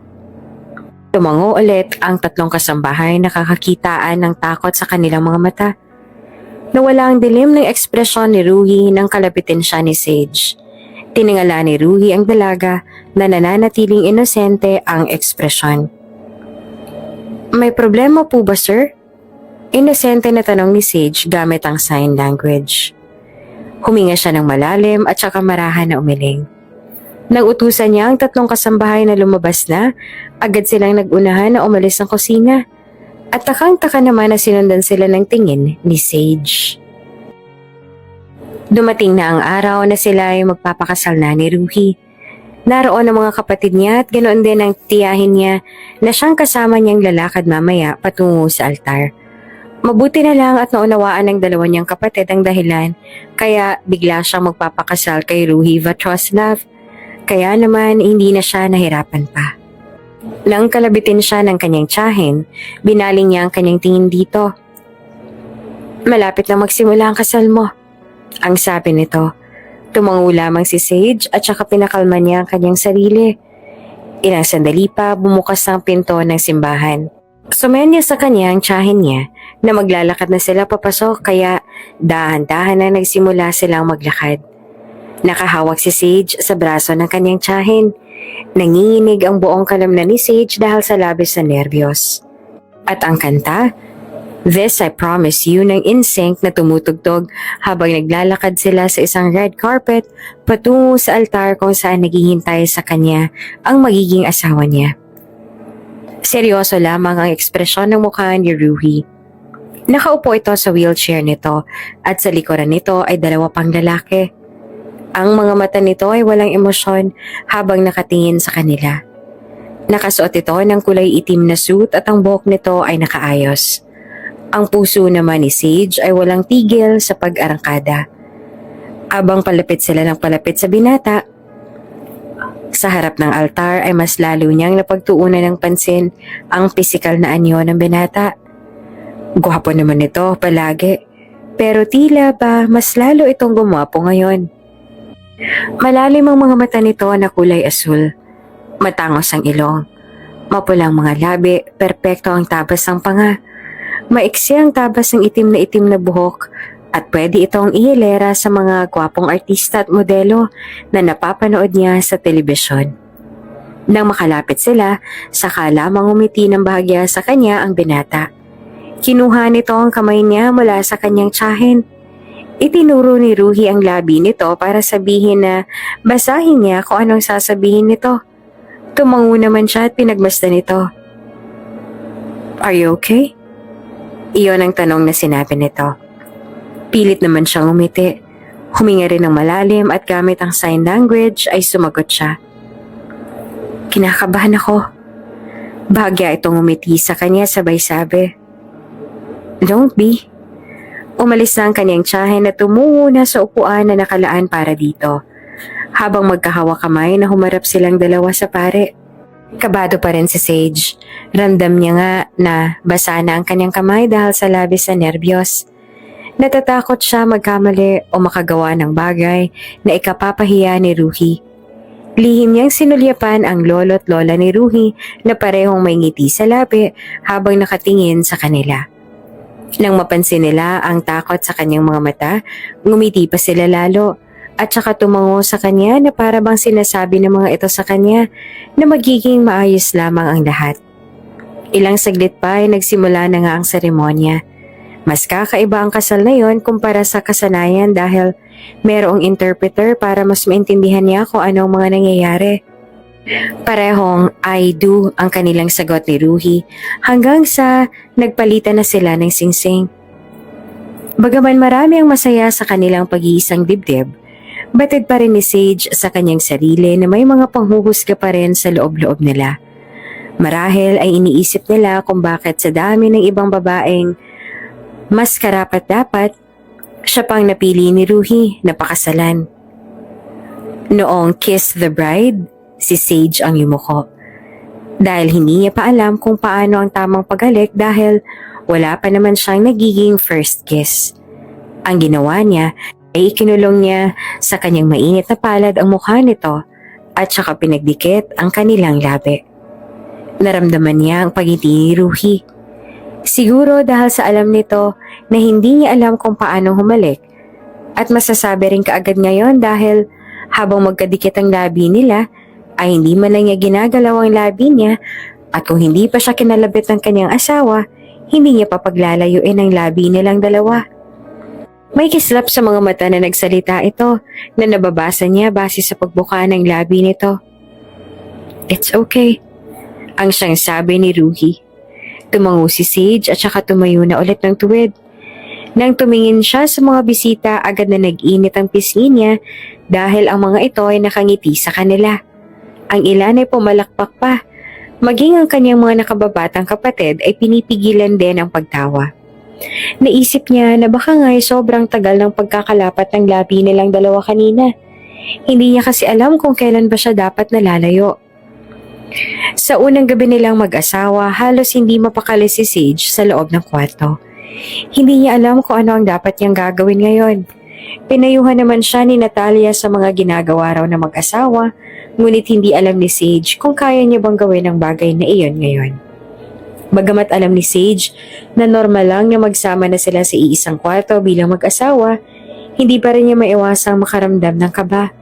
S1: Tumango ulit ang 3 kasambahay na nakakakitaan ng takot sa kanilang mga mata. Nawala ang dilim ng ekspresyon ni Ruhi nang kalapitin siya ni Sage. Tiningala ni Ruhi ang dalaga na nananatiling inosente ang ekspresyon. May problema po ba, sir? Inosente na tanong ni Sage gamit ang sign language. Huminga siya ng malalim at saka marahan na umiling. Nang utusan niya ang 3 kasambahay na lumabas na, agad silang nagunahan na umalis ng kusina. At takang-taka naman na sinundan sila ng tingin ni Sage. Dumating na ang araw na sila ay magpapakasal na ni Ruhi. Naroon ang mga kapatid niya at ganoon din ang tiyahin niya na siyang kasama niyang lalakad mamaya patungo sa altar. Mabuti na lang at naunawaan ng 2 niyang kapatid ang dahilan kaya bigla siyang magpapakasal kay Ruhi Vatroslav. Kaya naman hindi na siya nahirapan pa. Nang kalabitin siya ng kanyang tiyahin, binaling niya ang kanyang tingin dito. Malapit na magsimula ang kasal mo. Ang sabi nito. Tumango lamang si Sage at saka pinakalma niya ang kanyang sarili. Ilang sandali pa bumukas ang pinto ng simbahan. Sumenya sa kanya ang tiyahin niya na maglalakad na sila papasok kaya dahan-dahan na nagsimula silang maglakad. Nakahawak si Sage sa braso ng kanyang tiyahin. Nanginginig ang buong kalamnan ni Sage dahil sa labis na nerbiyos. At ang kanta, This I Promise You ng NSYNC na tumutugtog habang naglalakad sila sa isang red carpet patungo sa altar kung saan naghihintay sa kanya ang magiging asawa niya. Seryoso lamang ang ekspresyon ng mukha ni Ruhi. Nakaupo ito sa wheelchair nito at sa likuran nito ay 2 pang lalaki. Ang mga mata nito ay walang emosyon habang nakatingin sa kanila. Nakasuot ito ng kulay itim na suit at ang buhok nito ay nakaayos. Ang puso naman ni Sage ay walang tigil sa pag-arangkada. Abang palapit sila ng palapit sa binata, sa harap ng altar ay mas lalo niyang napagtuunan ng pansin ang pisikal na anyo ng binata. Gwapo naman ito palagi, pero tila ba mas lalo itong gumwapo ngayon. Malalim ang mga mata nito na kulay asul, matangos ang ilong, mapulang mga labi, perpekto ang tabas ng panga. Maiksi ang tabas ng itim na buhok at pwede itong ihilera sa mga gwapong artista at modelo na napapanood niya sa telebisyon. Nang makalapit sila, saka lamang umiti ng bahagya sa kanya ang binata. Kinuha nito ang kamay niya mula sa kanyang tiyahin. Itinuro ni Ruhi ang labi nito para sabihin na basahin niya kung anong sasabihin nito. Tumango naman siya at pinagmasdan nito. Are you okay? Iyon ang tanong na sinabi nito. Pilit naman siyang umiti. Huminga rin ng malalim at gamit ang sign language ay sumagot siya. Kinakabahan ako. Bahagya itong umiti sa kanya sabay sabi. Don't be. Umalis na ang kanyang tiyahin at tumungo na sa upuan na nakalaan para dito. Habang magkahawak kamay na humarap silang 2 sa pare. Kabado pa rin si Sage. Ramdam niya nga na basa na ang kanyang kamay dahil sa labis na nerbiyos. Natatakot siya magkamali o makagawa ng bagay na ikapapahiya ni Ruhi. Lihim niyang sinulyapan ang lolo't lola ni Ruhi na parehong may ngiti sa labi habang nakatingin sa kanila. Nang mapansin nila ang takot sa kanyang mga mata, ngumiti pa sila lalo. At saka tumango sa kanya na para bang sinasabi ng mga ito sa kanya na magiging maayos lamang ang lahat. Ilang saglit pa ay nagsimula na nga ang seremonya. Mas kakaiba ang kasal na yon kumpara sa kasanayan dahil mayroong interpreter para mas maintindihan niya kung anong mga nangyayari. Parehong I do ang kanilang sagot ni Ruhi hanggang sa nagpalitan na sila ng singsing. Bagaman marami ang masaya sa kanilang pag-iisang dibdib, batid pa rin ni Sage sa kanyang sarili na may mga panghuhusga pa rin sa loob-loob nila. Marahil ay iniisip nila kung bakit sa dami ng ibang babaeng mas karapat-dapat, siya pang napili ni Ruhi na pakasalan. Noong Kiss the Bride, si Sage ang yumuko. Dahil hindi niya pa alam kung paano ang tamang paghalik dahil wala pa naman siyang nagiging first kiss. Ang ginawa niya ay ikinulong niya sa kanyang mainit na palad ang mukha nito at saka pinagdikit ang kanilang labi. Naramdaman niya ang pagiti ni Ruhi. Siguro dahil sa alam nito na hindi niya alam kung paano humalik at masasabi rin kaagad ngayon dahil habang magkadikit ang labi nila ay hindi man lang niya ginagalaw ang labi niya at kung hindi pa siya kinalabit ng kanyang asawa, hindi niya papaglalayuin ang labi nilang dalawa. May kislap sa mga mata na nagsalita ito na nababasa niya base sa pagbuka ng labi nito. It's okay, ang siyang sabi ni Ruhi. Tumango si Sage at saka tumayo na ulit ng tuwid. Nang tumingin siya sa mga bisita, agad na nag-init ang pisngi niya dahil ang mga ito ay nakangiti sa kanila. Ang ilan ay pumalakpak pa. Maging ang kanyang mga nakababatang kapatid ay pinipigilan din ang pagtawa. Naisip niya na baka nga ay sobrang tagal ng pagkakalapat ng labi nilang dalawa kanina. Hindi niya kasi alam kung kailan ba siya dapat nalalayo. Sa unang gabi nilang mag-asawa, halos hindi mapakali si Sage sa loob ng kwarto. Hindi niya alam kung ano ang dapat niyang gagawin ngayon. Pinayuhan naman siya ni Natalia sa mga ginagawa raw na mag-asawa, ngunit hindi alam ni Sage kung kaya niya bang gawin ang bagay na iyon ngayon. Bagamat alam ni Sage na normal lang na magsama na sila sa iisang kwarto bilang mag-asawa, hindi pa rin niya maiwasang makaramdam ng kaba.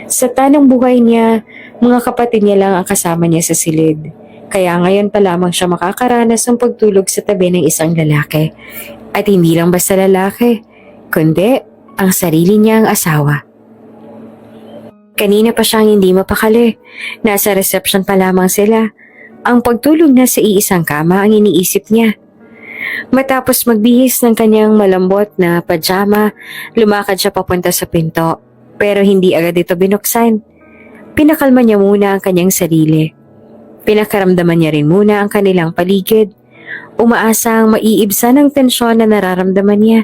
S1: Sa tanong buhay niya, mga kapatid niya lang ang kasama niya sa silid. Kaya ngayon pa lamang siya makakaranas ng pagtulog sa tabi ng isang lalaki. At hindi lang basta lalaki, kundi ang sarili niyang asawa. Kanina pa siyang hindi mapakali. Nasa reception pa lamang sila. Ang pagtulog na sa iisang kama ang iniisip niya. Matapos magbihis ng kanyang malambot na pajama, lumakad siya papunta sa pinto. Pero hindi agad ito binuksan. Pinakalma niya muna ang kanyang sarili. Pinakaramdaman niya rin muna ang kanilang paligid. Umaasang maiibsan ang tensyon na nararamdaman niya.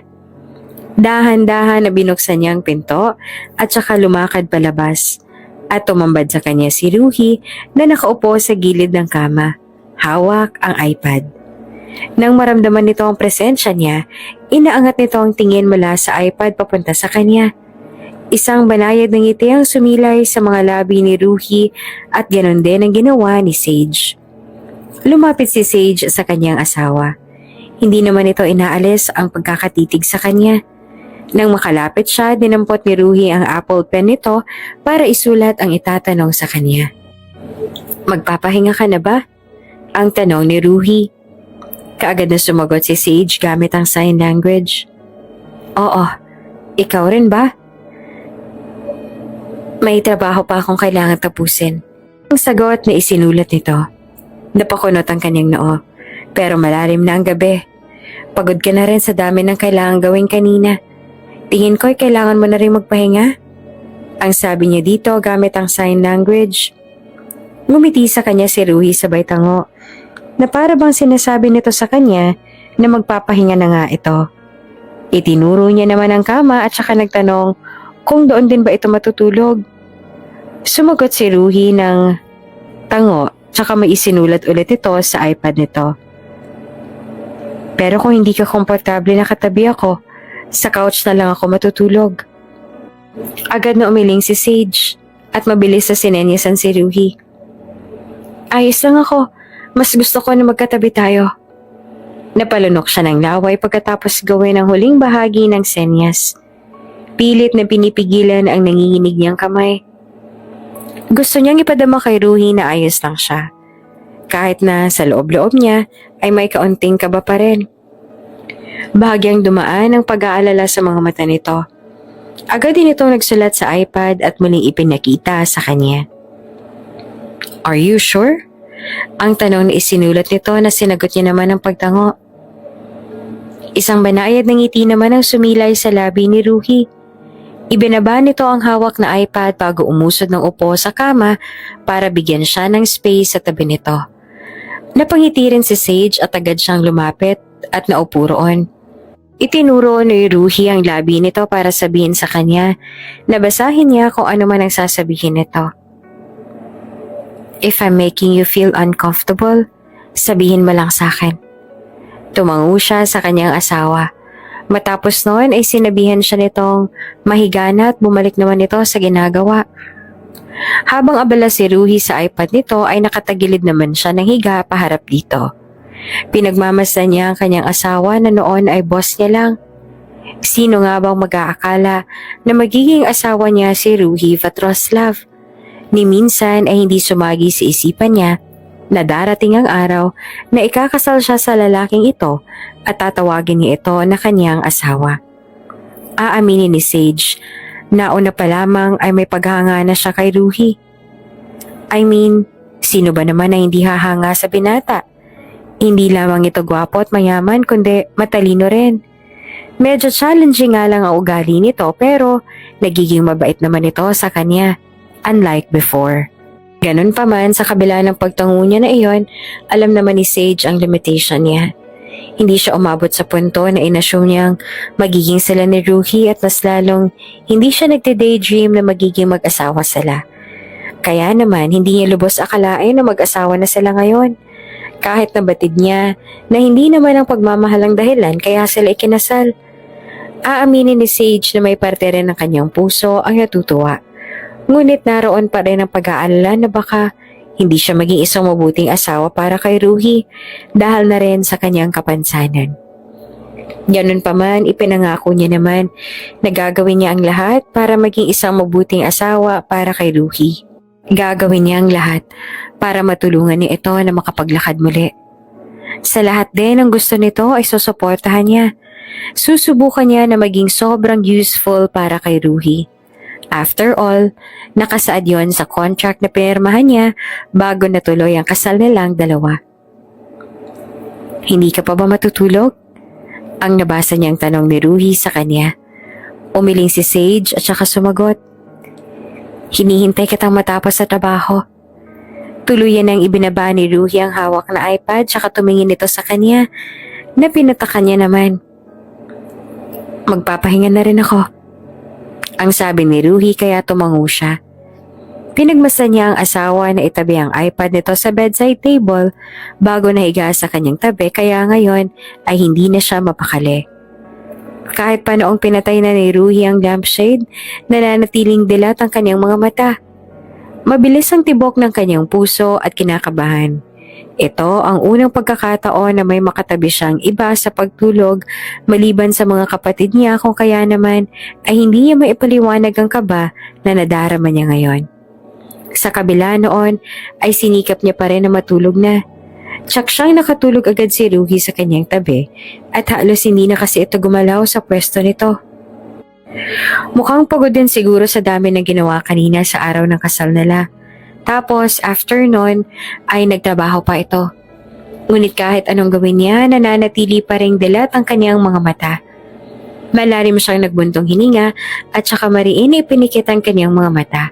S1: Dahan-dahan na binuksan niya ang pinto at saka lumakad palabas. At tumambad sa kanya si Ruhi na nakaupo sa gilid ng kama. Hawak ang iPad. Nang maramdaman nito ang presensya niya, inaangat nito ang tingin mula sa iPad papunta sa kanya. Isang banayad ng ngiti ang sumilay sa mga labi ni Ruhi at ganon din ang ginawa ni Sage. Lumapit si Sage sa kanyang asawa. Hindi naman ito inaalis ang pagkakatitig sa kanya. Nang makalapit siya, dinampot ni Ruhi ang Apple Pen nito para isulat ang itatanong sa kanya. Magpapahinga ka na ba? Ang tanong ni Ruhi. Kaagad na sumagot si Sage gamit ang sign language. Oo, ikaw rin ba? May trabaho pa akong kailangan tapusin. Ang sagot na isinulat nito. Napakunot ang kanyang noo, pero malalim na ang gabi. Pagod ka na rin sa dami ng kailangan gawin kanina. Tingin ko'y kailangan mo na rin magpahinga. Ang sabi niya dito gamit ang sign language. Ngumiti sa kanya si Ruhi sabay tango, na para bang sinasabi nito sa kanya na magpapahinga na nga ito. Itinuro niya naman ang kama at saka nagtanong kung doon din ba ito matutulog. Sumagot si Ruhi ng tango tsaka may isinulat ulit ito sa iPad nito. Pero kung hindi ka komportable na katabi ako, sa couch na lang ako matutulog. Agad na umiling si Sage at mabilis na sinenyasan si Ruhi. Ayos lang ako, mas gusto ko na magkatabi tayo. Napalunok siya ng laway pagkatapos gawin ang huling bahagi ng senyas. Pilit na pinipigilan ang nanginginig niyang kamay. Gusto niyang ipadama kay Ruhi na ayos lang siya. Kahit na sa loob-loob niya ay may kaunting kaba pa rin. Bahagyang dumaan ang pag-aalala sa mga mata nito. Agad din itong nagsulat sa iPad at muling ipinakita sa kanya. Are you sure? Ang tanong na isinulat nito na sinagot niya naman ng pagtango. Isang banayad ng ngiti naman ang sumilay sa labi ni Ruhi. Ibinaba nito ang hawak na iPad bago umusod ng upo sa kama para bigyan siya ng space sa tabi nito. Napangiti rin si Sage at agad siyang lumapit at naupo roon. Itinuro ni Ruhi ang labi nito para sabihin sa kanya na basahin niya kung ano man ang sasabihin nito. If I'm making you feel uncomfortable, sabihin mo lang sa akin. Tumango siya sa kanyang asawa. Matapos noon ay sinabihan siya nitong mahiga na at bumalik naman ito sa ginagawa. Habang abala si Ruhi sa iPad nito ay nakatagilid naman siya ng higa paharap dito. Pinagmamasdan niya ang kanyang asawa na noon ay boss niya lang. Sino nga bang mag-aakala na magiging asawa niya si Ruhi Vatroslav? Ni minsan ay hindi sumagi sa isipan niya na darating ang araw na ikakasal siya sa lalaking ito at tatawagin niya ito na kanyang asawa. Aaminin ni Sage, nauna pa lamang ay may paghanga na siya kay Ruhi. I mean, sino ba naman na hindi hahanga sa binata? Hindi lamang ito gwapo at mayaman kundi matalino rin. Medyo challenging nga lang ang ugali nito pero nagiging mabait naman ito sa kanya, unlike before. Ganun pa man, sa kabila ng pagtango niya na iyon, alam naman ni Sage ang limitation niya. Hindi siya umabot sa punto na inassume niyang magiging sila ni Ruhi at mas lalong hindi siya nagde-daydream na magiging mag-asawa sila. Kaya naman, hindi niya lubos akalain na mag-asawa na sila ngayon. Kahit nabatid niya na hindi naman ang pagmamahal ang dahilan kaya sila ikinasal. Aaminin ni Sage na may parte rin ng kanyang puso ang natutuwa. Ngunit naroon pa rin ang pag-aalala na baka hindi siya maging isang mabuting asawa para kay Ruhi dahil na rin sa kanyang kapansanan. Ganun pa man, ipinangako niya naman na gagawin niya ang lahat para maging isang mabuting asawa para kay Ruhi. Gagawin niya ang lahat para matulungan niya ito na makapaglakad muli. Sa lahat din ng gusto nito ay susuportahan niya. Susubukan niya na maging sobrang useful para kay Ruhi. After all, nakasaad yon sa contract na pinirmahan niya bago natuloy ang kasal nilang dalawa. Hindi ka pa ba matutulog? Ang nabasa niyang tanong ni Ruhi sa kanya. Umiling si Sage at saka sumagot. Hinihintay kitang matapos sa trabaho. Tuluyan nang ibinaba ni Ruhi ang hawak na iPad saka tumingin ito sa kanya na pinatakan niya naman. Magpapahinga na rin ako. Ang sabi ni Ruhi kaya tumango siya. Pinagmasdan niya ang asawa na itabi ang iPad nito sa bedside table bago nahiga sa kanyang tabi kaya ngayon ay hindi na siya mapakali. Kahit pa noong pinatay na ni Ruhi ang lampshade, nananatiling dilat ang kanyang mga mata. Mabilis ang tibok ng kanyang puso at kinakabahan. Ito ang unang pagkakataon na may makatabi siyang iba sa pagtulog maliban sa mga kapatid niya kung kaya naman ay hindi niya maipaliwanag ang kaba na nadarama niya ngayon. Sa kabila noon ay sinikap niya pa rin na matulog na. Tsak siyang nakatulog agad si Ruhi sa kanyang tabi at halos hindi na kasi ito gumalaw sa pwesto nito. Mukhang pagod din siguro sa dami ng ginawa kanina sa araw ng kasal nila. Tapos after nun ay nagtrabaho pa ito. Ngunit kahit anong gawin niya, nananatili pa ring dilat ang kanyang mga mata. Malalim siyang nagbuntong hininga at saka mariin ipinikit ang kanyang mga mata.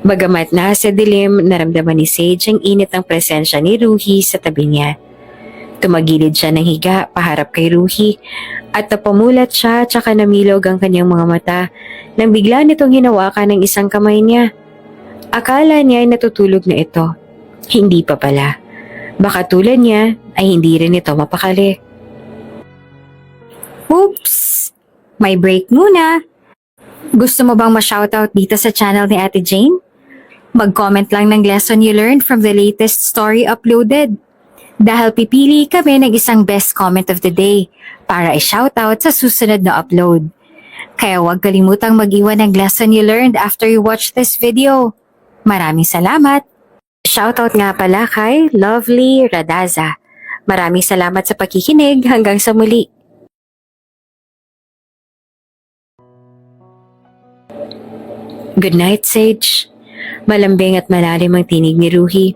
S1: Bagamat nasa dilim, naramdaman ni Sage ang init ng presensya ni Ruhi sa tabi niya. Tumagilid siya ng higa paharap kay Ruhi at napamulat siya at saka namilog ang kanyang mga mata nang bigla nitong hinawakan ng isang kamay niya. Akala niya ay natutulog na ito. Hindi pa pala. Baka tulad niya ay hindi rin ito mapakali. Oops! May break muna. Gusto mo bang ma-shoutout dito sa channel ni Ate Jane? Mag-comment lang ng lesson you learned from the latest story uploaded. Dahil pipili kami ng isang best comment of the day para i-shoutout sa susunod na upload. Kaya huwag kalimutang mag-iwan ng lesson you learned after you watch this video. Maraming salamat! Shoutout nga pala kay Lovely Radaza. Maraming salamat sa pakikinig hanggang sa muli. Good night, Sage. Malambing at malalim ang tinig ni Ruhi.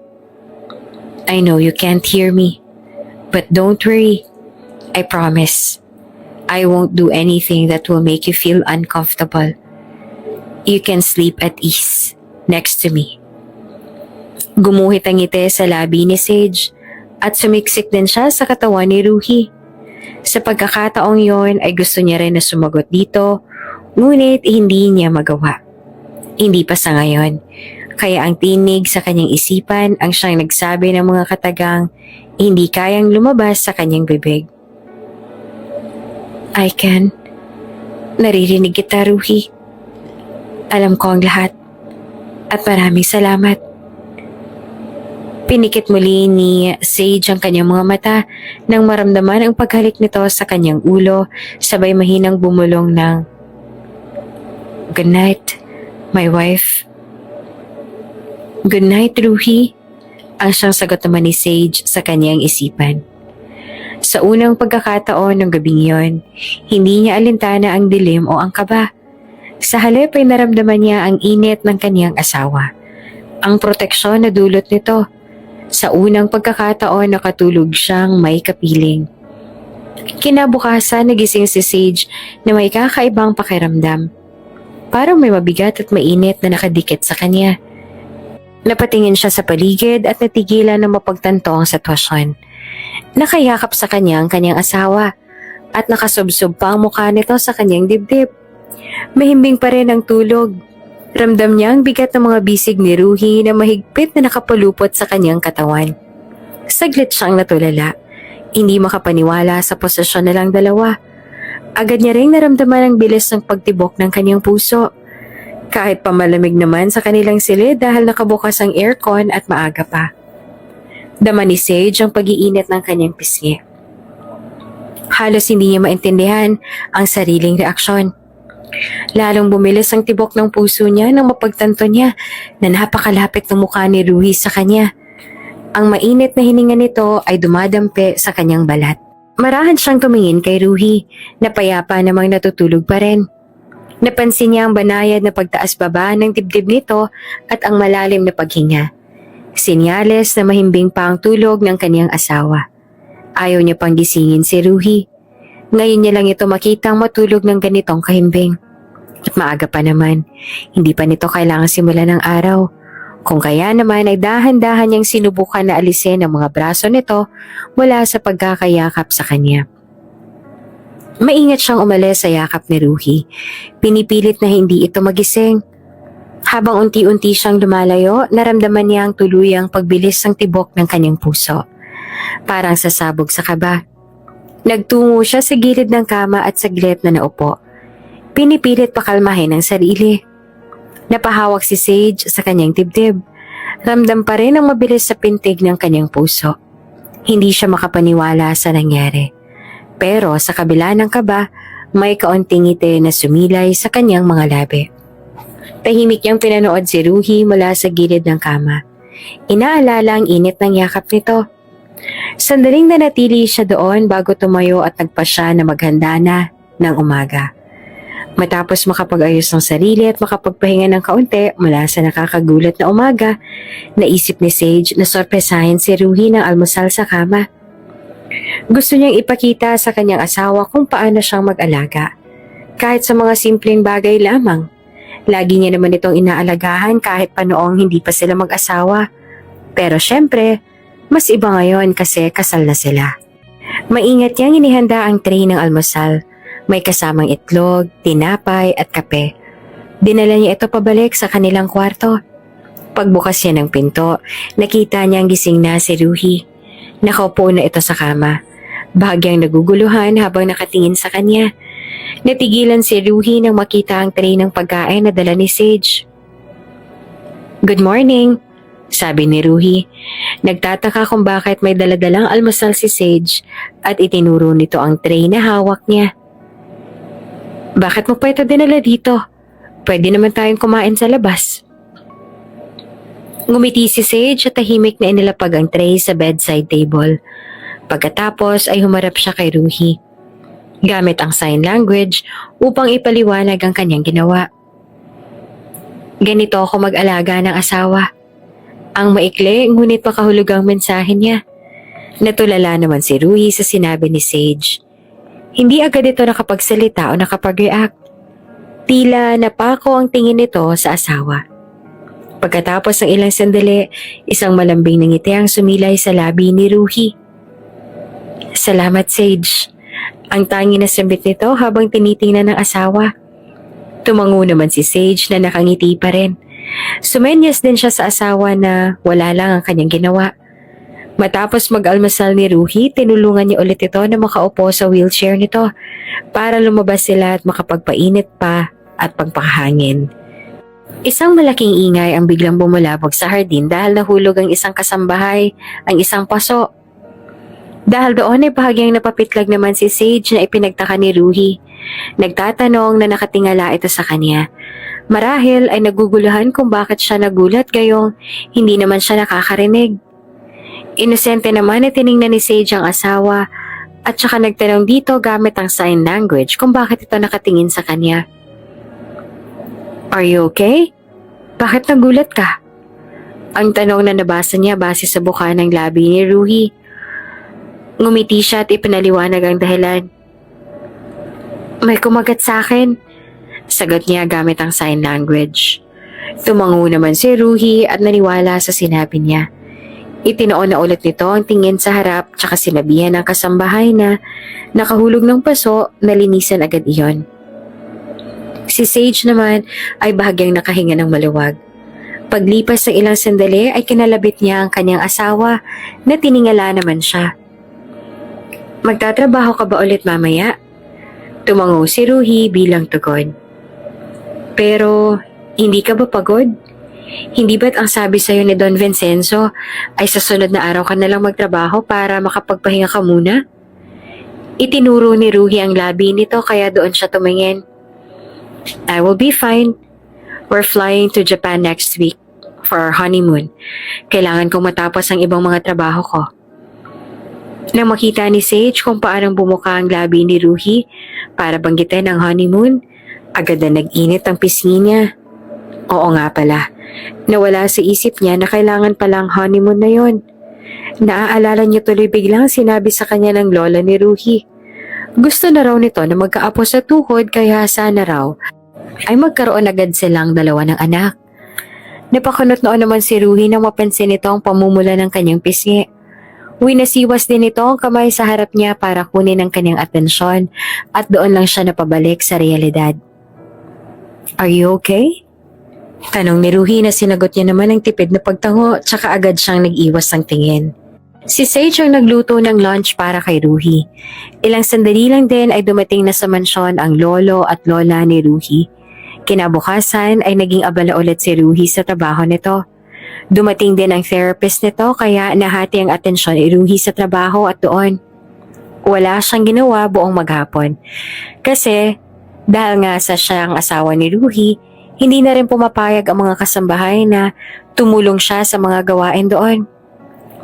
S1: I know you can't hear me, but don't worry. I promise. I won't do anything that will make you feel uncomfortable. You can sleep at ease next to me. Gumuhit ang ngiti sa labi ni Sage at sumiksik din siya sa katawan ni Ruhi. Sa pagkakataong yon ay gusto niya rin na sumagot dito, ngunit hindi niya magawa. Hindi pa sa ngayon, kaya ang tinig sa kanyang isipan ang siyang nagsabi ng mga katagang hindi kayang lumabas sa kanyang bibig. I can. Naririnig kita, Ruhi. Alam ko ang lahat. At maraming salamat. Pinikit muli ni Sage ang kanyang mga mata nang maramdaman ang paghalik nito sa kanyang ulo, sabay mahinang bumulong ng Good night, my wife. Good night, Ruhi. Ang siyang sagot naman ni Sage sa kanyang isipan. Sa unang pagkakataon ng gabing yon, hindi niya alintana ang dilim o ang kaba. Sa halip ay naramdaman niya ang init ng kanyang asawa. Ang proteksyon na dulot nito. Sa unang pagkakataon nakatulog siyang may kapiling. Kinabukasan nagising si Sage na may kakaibang pakiramdam. Parang may mabigat at mainit na nakadikit sa kanya. Napatingin siya sa paligid at natigilan na mapagtanto ang sitwasyon. Nakayakap sa kanya ang kanyang asawa at nakasubsob pa ang mukha nito sa kanyang dibdib. Mahimbing pa rin ang tulog. Ramdam niya ang bigat ng mga bisig ni Ruhi na mahigpit na nakapulupot sa kanyang katawan. Saglit siyang natulala. Hindi makapaniwala sa posisyon nilang dalawa. Agad niya ring naramdaman ang bilis ng pagtibok ng kanyang puso. Kahit pamalamig naman sa kanilang silid dahil nakabukas ang aircon at maaga pa. Dama ni Sage ang pag-iinit ng kanyang pisngi. Halos hindi niya maintindihan ang sariling reaksyon. Lalong bumilis ang tibok ng puso niya nang mapagtanto niya na napakalapit ng mukha ni Ruhi sa kanya. Ang mainit na hininga nito ay dumadampi sa kanyang balat. Marahan siyang tumingin kay Ruhi na payapa namang natutulog pa rin. Napansin niya ang banayad na pagtaas-baba ng dibdib nito at ang malalim na paghinga. Senyales na mahimbing pa ang tulog ng kaniyang asawa. Ayaw niya pang gisingin si Ruhi. Ngayon niya lang ito makitang matulog ng ganitong kahimbing. At maaga pa naman, hindi pa nito kailangan simulan ng araw. Kung kaya naman ay dahan-dahan niyang sinubukan na alisin ang mga braso nito mula sa pagkakayakap sa kanya. Maingat siyang umalis sa yakap ni Ruhi. Pinipilit na hindi ito magising. Habang unti-unti siyang lumalayo, naramdaman niya ang tuluyang pagbilis ng tibok ng kanyang puso. Parang sasabog sa kaba. Nagtungo siya sa gilid ng kama at saglit na naupo. Pinipilit pakalmahin ang sarili. Napahawak si Sage sa kanyang dibdib. Ramdam pa rin ang mabilis sa pintig ng kanyang puso. Hindi siya makapaniwala sa nangyari. Pero sa kabila ng kaba, may kaunting ngiti na sumilay sa kanyang mga labi. Tahimik niyang pinanood si Ruhi mula sa gilid ng kama. Inaalala ang init ng yakap nito. Sandaling nanatili siya doon bago tumayo at nagpasya na maghanda na ng umaga. Matapos makapag-ayos ng sarili at makapagpahinga ng kaunti mula sa nakakagulat na umaga, naisip ni Sage na sorpresahin si Ruhi ng almusal sa kama. Gusto niyang ipakita sa kanyang asawa kung paano siyang mag-alaga. Kahit sa mga simpleng bagay lamang. Lagi niya naman itong inaalagahan kahit pa noong hindi pa sila mag-asawa. Pero syempre, mas iba ngayon kasi kasal na sila. Maingat niyang inihanda ang tray ng almusal. May kasamang itlog, tinapay at kape. Dinala niya ito pabalik sa kanilang kwarto. Pagbukas niya ng pinto, nakita niyang gising na si Ruhi. Nakaupo na ito sa kama. Bahagyang naguguluhan habang nakatingin sa kanya. Natigilan si Ruhi nang makita ang tray ng pagkain na dala ni Sage. Good morning, sabi ni Ruhi. Nagtataka kung bakit may daladalang almusal si Sage at itinuro nito ang tray na hawak niya. Bakit mo pa ito dinala dito? Pwede naman tayong kumain sa labas. Ngumiti si Sage at tahimik na inilapag ang tray sa bedside table. Pagkatapos ay humarap siya kay Ruhi. Gamit ang sign language upang ipaliwanag ang kanyang ginawa. Ganito ako mag-alaga ng asawa. Ang maikli, ngunit makahulugang mensahe niya. Natulala naman si Ruhi sa sinabi ni Sage. Hindi agad ito nakapagsalita o nakapag-react. Tila napako ang tingin nito sa asawa. Pagkatapos ng ilang sandali, isang malambing na ngiti ang sumilay sa labi ni Ruhi. Salamat, Sage. Ang tangi na sambit nito habang tinitingnan ng asawa. Tumango naman si Sage na nakangiti pa rin. Sumenyas din siya sa asawa na wala lang ang kanyang ginawa. Matapos mag-almasal ni Ruhi, tinulungan niya ulit ito na makaupo sa wheelchair nito para lumabas sila at makapagpainit pa at pagpakahangin. Isang malaking ingay ang biglang bumulabog sa hardin dahil nahulog ang isang kasambahay, ang isang paso. Dahil doon ay bahagyang napapitlag naman si Sage na ipinagtaka ni Ruhi. Nagtatanong na nakatingala ito sa kanya. Marahil ay naguguluhan kung bakit siya nagulat gayong hindi naman siya nakakarinig. Inosente naman na tiningnan ni Sage ang asawa at saka nagtanong dito gamit ang sign language kung bakit ito nakatingin sa kanya. Are you okay? Bakit nagulat ka? Ang tanong na nabasa niya base sa buka ng labi ni Ruhi. Ngumiti siya at ipinaliwanag ang dahilan. May kumagat sa akin. Sagot niya gamit ang sign language. Tumango naman si Ruhi at naniwala sa sinabi niya. Itinoon na ulit nito ang tingin sa harap tsaka sinabihan ng kasambahay na nakahulog ng paso na linisan agad iyon. Si Sage naman ay bahagyang nakahinga ng maluwag. Paglipas ng ilang sandali ay kinalabit niya ang kanyang asawa na tiningala naman siya. Magtatrabaho ka ba ulit mamaya? Tumango si Ruhi bilang tugon. Pero hindi ka ba pagod? Hindi ba't ang sabi sa'yo ni Don Vincenzo ay sa sunod na araw ka na lang magtrabaho para makapagpahinga ka muna? Itinuro ni Ruhi ang labi nito kaya doon siya tumingin. I will be fine. We're flying to Japan next week for our honeymoon. Kailangan kong matapos ang ibang mga trabaho ko. Nang makita ni Sage kung paanong bumuka ang labi ni Ruhi para banggitin ang honeymoon, agad na nag-init ang pisngi niya. Oo nga pala. Nawala sa isip niya na kailangan palang honeymoon na yon. Naaalala niya tuloy biglang sinabi sa kanya ng lola ni Ruhi. Gusto na raw nito na magkaapo sa tuhod kaya sana raw ay magkaroon agad silang dalawa ng anak. Napakunot noon naman si Ruhi nang mapansin nito ang pamumula ng kanyang pisngi. Winasiwas din ito ang kamay sa harap niya para kunin ang kanyang atensyon at doon lang siya napabalik sa realidad. Are you okay? Tanong ni Ruhi na sinagot niya naman ang tipid na pagtango tsaka agad siyang nag-iwas ng tingin. Si Sage ang nagluto ng lunch para kay Ruhi. Ilang sandali lang din ay dumating na sa mansyon ang lolo at lola ni Ruhi. Kinabukasan ay naging abala ulit si Ruhi sa trabaho nito. Dumating din ang therapist nito kaya nahati ang atensyon ni Ruhi sa trabaho at doon. Wala siyang ginawa buong maghapon. Kasi dahil nga sa siyang asawa ni Ruhi, hindi na rin pumapayag ang mga kasambahay na tumulong siya sa mga gawain doon.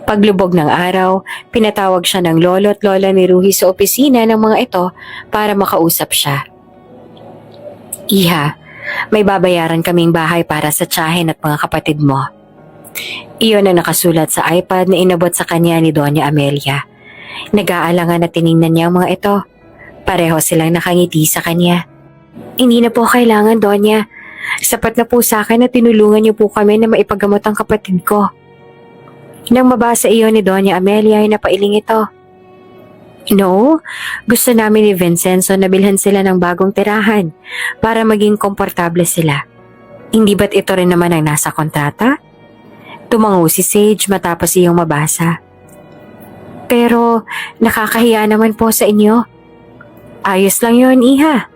S1: Paglubog ng araw, pinatawag siya ng lolo at lola ni Ruhi sa opisina ng mga ito para makausap siya. Iha, may babayaran kaming bahay para sa tiyahin at mga kapatid mo. Iyon ang nakasulat sa iPad na inabot sa kanya ni Doña Amelia. Nag-aalangan na tiningnan niya ang mga ito. Pareho silang nakangiti sa kanya. Hindi na po kailangan, Doña. Sapat na po sa akin na tinulungan niyo po kami na maipagamot ang kapatid ko. Nang mabasa iyon ni Doña Amelia ay napailing ito. No, gusto namin ni Vincenzo na bilhan sila ng bagong tirahan para maging komportable sila. Hindi ba't ito rin naman ang nasa kontrata? Tumango si Sage matapos iyong mabasa. Pero nakakahiya naman po sa inyo. Ayos lang yon, Iha.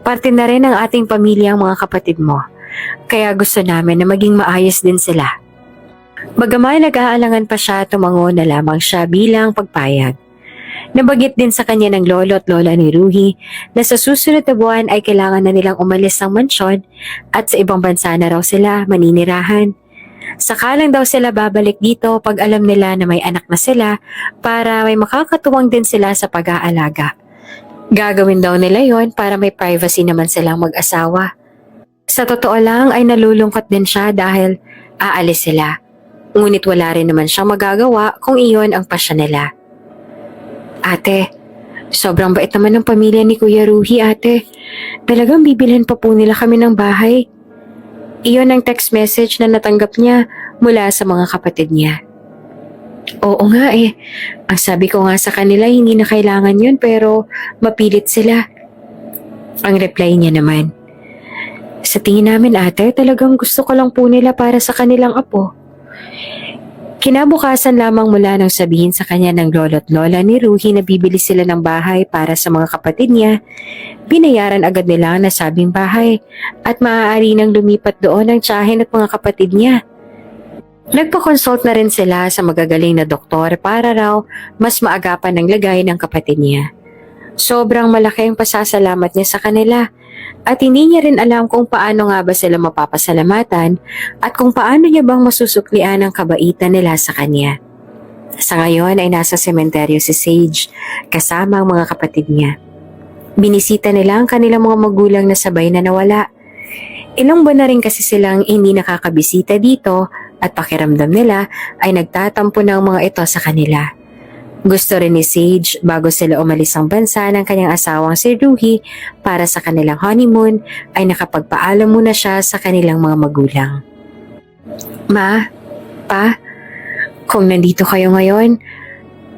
S1: Parte na rin ng ating pamilya ang mga kapatid mo. Kaya gusto namin na maging maayos din sila. Bagaman nag-aalangan pa siya, tumango na lamang siya bilang pagpayag. Nabagit din sa kanya ng lolo at lola ni Ruhi na sa susunod na buwan ay kailangan na nilang umalis ng mansyon at sa ibang bansa na raw sila maninirahan. Sakalang daw sila babalik dito pag alam nila na may anak na sila para may makakatuwang din sila sa pag-aalaga. Gagawin daw nila yon para may privacy naman silang mag-asawa. Sa totoo lang ay nalulungkot din siya dahil aalis sila. Ngunit wala rin naman siyang magagawa kung iyon ang pasya nila. Ate, sobrang bait naman ng pamilya ni Kuya Ruhi, ate. Talagang bibilhan pa po nila kami ng bahay. Iyon ang text message na natanggap niya mula sa mga kapatid niya. Oo nga eh. Ang sabi ko nga sa kanila hindi na kailangan yun pero mapilit sila. Ang reply niya naman, sa tingin namin ate, talagang gusto ko lang po nila para sa kanilang apo. Kinabukasan lamang mula nang sabihin sa kanya ng lolo't lola ni Ruhi na bibili sila ng bahay para sa mga kapatid niya, binayaran agad nila ang nasabing bahay at maaari nang lumipat doon ang tiyahin at mga kapatid niya. Nagpa-consult na rin sila sa magagaling na doktor para raw mas maagapan ang lagay ng kapatid niya. Sobrang malaki ang pasasalamat niya sa kanila at hindi niya rin alam kung paano nga ba sila mapapasalamatan at kung paano niya bang masusuklian ang kabaitan nila sa kanya. Sa ngayon ay nasa sementeryo si Sage kasama ang mga kapatid niya. Binisita nila ang kanilang mga magulang na sabay na nawala. Ilang buwan na rin kasi silang hindi nakakabisita dito at pakiramdam nila ay nagtatampo ng mga ito sa kanila. Gusto rin ni Sage bago sila umalis ang bansa ng kanyang asawang si Ruhi para sa kanilang honeymoon ay nakapagpaalam muna siya sa kanilang mga magulang. Ma, Pa, kung nandito kayo ngayon,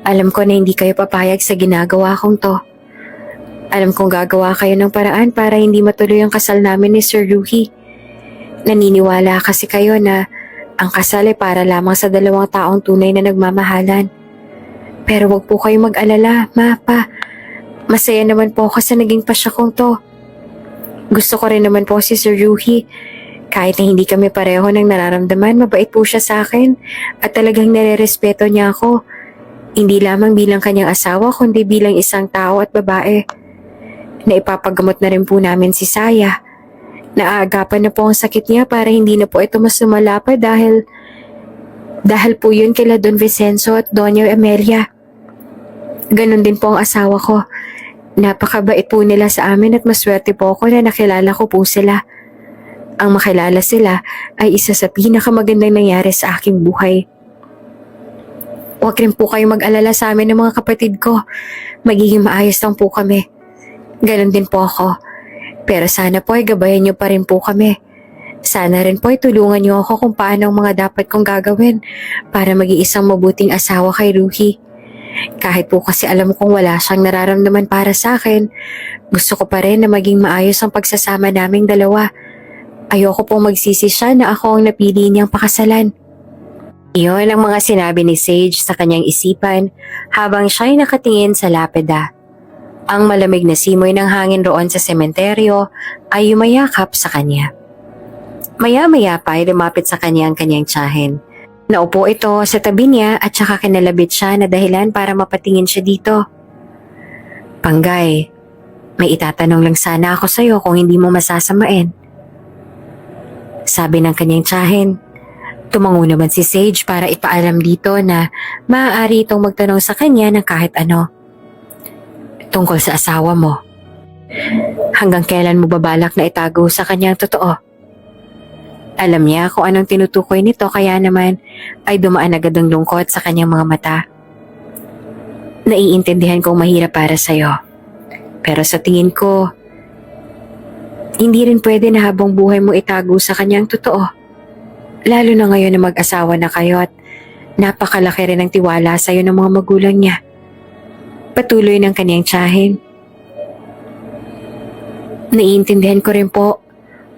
S1: alam ko na hindi kayo papayag sa ginagawa kong to. Alam kong gagawa kayo ng paraan para hindi matuloy ang kasal namin ni Sir Ruhi. Naniniwala kasi kayo na ang kasal ay para lamang sa dalawang taong tunay na nagmamahalan. Pero wag po kayo mag-alala, Ma, Pa. Masaya naman po ako sa naging pasya kong to. Gusto ko rin naman po si Sir Ruhi. Kahit na hindi kami pareho ng nararamdaman, mabait po siya sa akin at talagang nare-respeto niya ako. Hindi lamang bilang kanyang asawa kundi bilang isang tao at babae. Naipapagamot na rin po namin si Saya. Naaagapan na po ang sakit niya para hindi na po ito mas lumala pa dahil po yun kila Don Vicenzo at Doña Amelia. Ganon din po ang asawa ko. Napakabait po nila sa amin at maswerte po ako na nakilala ko po sila. Ang makilala sila ay isa sa pinakamagandang nangyari sa aking buhay. Huwag rin po kayo mag-alala sa amin ng mga kapatid ko. Magiging maayos lang po kami. Ganon din po ako. Pero sana po ay gabayan niyo pa rin po kami. Sana rin po ay tulungan niyo ako kung paano ang mga dapat kong gagawin para maging isang mabuting asawa kay Ruhi. Kahit po kasi alam kong wala siyang nararamdaman para sa akin, gusto ko pa rin na maging maayos ang pagsasama naming dalawa. Ayoko pong magsisi siya na ako ang napili niyang pakasalan. Iyon ang mga sinabi ni Sage sa kanyang isipan habang siya'y nakatingin sa lapida. Ang malamig na simoy ng hangin roon sa sementeryo ay yumayakap sa kanya. Maya-maya pa ay lumapit sa kanya ang kanyang tiyahin. Naupo ito sa tabi niya at saka kinalabit siya na dahilan para mapatingin siya dito. Panggay, may itatanong lang sana ako sa'yo kung hindi mo masasamain. Sabi ng kanyang tiyahin. Tumango naman si Sage para ipaalam dito na maaari itong magtanong sa kanya ng kahit ano. Tungkol sa asawa mo. Hanggang kailan mo babalak na itago sa kanya ang totoo? Alam niya kung anong tinutukoy nito kaya naman ay dumaan agad ang lungkot sa kanyang mga mata. Naiintindihan kong mahirap para sa'yo. Pero sa tingin ko, hindi rin pwede na habang buhay mo itago sa kanyang totoo. Lalo na ngayon na mag-asawa na kayo at napakalaki rin ang tiwala sa'yo ng mga magulang niya. Patuloy ng kanyang tiyahin. Naiintindihan ko rin po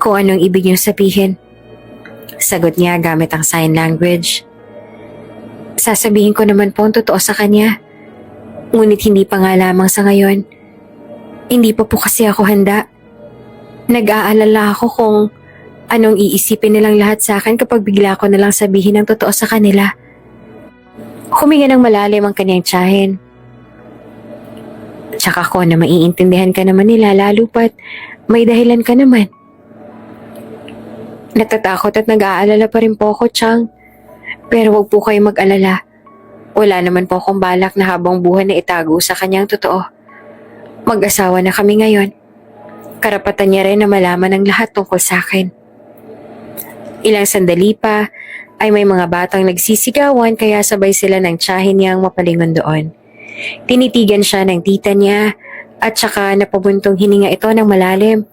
S1: kung anong ibig niyong sabihin. Sagot niya gamit ang sign language. Sasabihin ko naman po ang totoo sa kanya. Ngunit hindi pa nga lamang sa ngayon. Hindi pa po kasi ako handa. Nag-aalala ako kung anong iisipin nilang lahat sa akin kapag bigla ko nalang sabihin ang totoo sa kanila. Huminga ng malalim ang kanyang tiyahin. Tsaka ko na maiintindihan ka naman nila lalo pat may dahilan ka naman. Natatakot at nag-aalala pa rin po ako, Chang. Pero wag po kayo mag-alala. Wala naman po akong balak na habang buhay na itago sa kanyang totoo. Mag-asawa na kami ngayon. Karapatan niya rin na malaman ang lahat tungkol sa akin. Ilang sandali pa ay may mga batang nagsisigawan kaya sabay sila ng tiyahin niyang mapalingon doon. Tinitigan siya ng tita niya at saka napabuntong hininga ito ng malalim.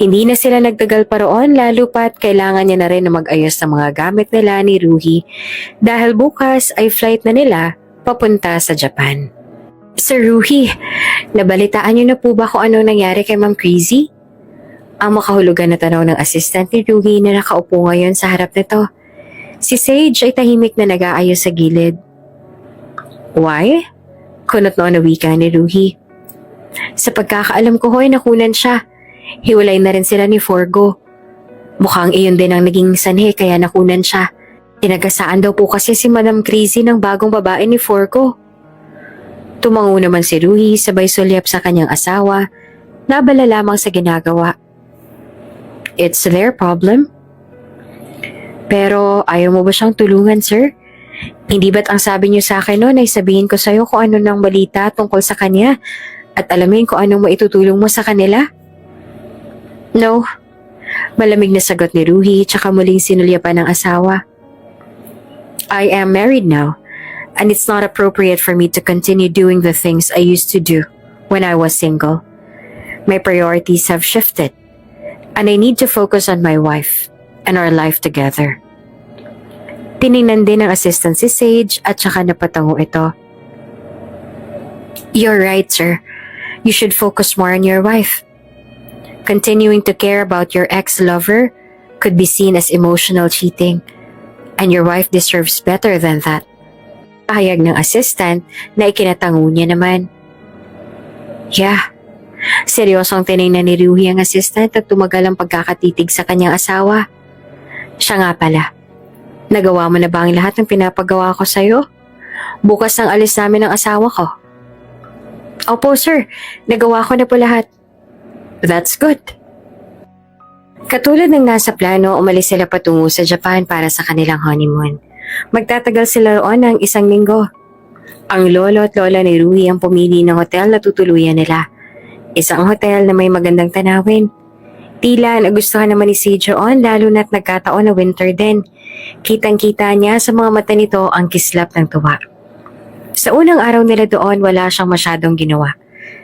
S1: Hindi na sila nagtagal pa roon lalo pat kailangan niya na rin na mag-ayos ng mga gamit nila ni Ruhi dahil bukas ay flight na nila papunta sa Japan. Sir Ruhi, nabalitaan niyo na po ba kung anong nangyari kay Ma'am Crazy? Ang makahulugan na tanaw ng assistant ni Ruhi na nakaupo ngayon sa harap nito. Si Sage ay tahimik na nag-aayos sa gilid. Why? Kunot noon na wika ni Ruhi. Sa pagkakaalam ko hoy, nakunan siya. Hiwalay na rin sila ni Forgo. Mukhang iyon din ang naging sanhi kaya nakunan siya. Tinagasaan daw po kasi si Madam Crazy ng bagong babae ni Forgo. Tumango naman si Ruhi sabay sulyap sa kanyang asawa, nabala lamang sa ginagawa. It's their problem. Pero ayaw mo ba siyang tulungan, sir? Hindi ba't ang sabi niyo sa akin noon ay sabihin ko sa'yo kung ano nang balita tungkol sa kanya at alamin kung anong maitutulong mo sa kanila? No. Malamig na sagot ni Ruhi tsaka muling sinulyapan ng asawa. I am married now. And it's not appropriate for me to continue doing the things I used to do when I was single. My priorities have shifted, and I need to focus on my wife and our life together. Tiningnan din ng assistant si Sage at saka napatango ito. You're right, sir. You should focus more on your wife. Continuing to care about your ex-lover could be seen as emotional cheating, and your wife deserves better than that. Pahayag ng assistant na ikinatango niya naman. Yeah. Seryosong tinignan ni Ruhi ang assistant at tumagal ang pagkakatitig sa kanyang asawa. Siya nga pala. Nagawa mo na ba ang lahat ng pinapagawa ko sa'yo? Bukas ang alis namin ng asawa ko. Opo sir, nagawa ko na po lahat. That's good. Katulad ng nasa plano, umalis sila patungo sa Japan para sa kanilang honeymoon. Magtatagal sila roon ng 1 linggo. Ang lolo at lola ni Ruhi ang pumili ng hotel na tutuluyan nila. Isang hotel na may magandang tanawin. Tila nagustuhan naman ni Sage roon lalo na't nagkataon na winter din. Kitang-kita niya sa mga mata nito ang kislap ng tuwa. Sa unang araw nila doon wala siyang masyadong ginawa.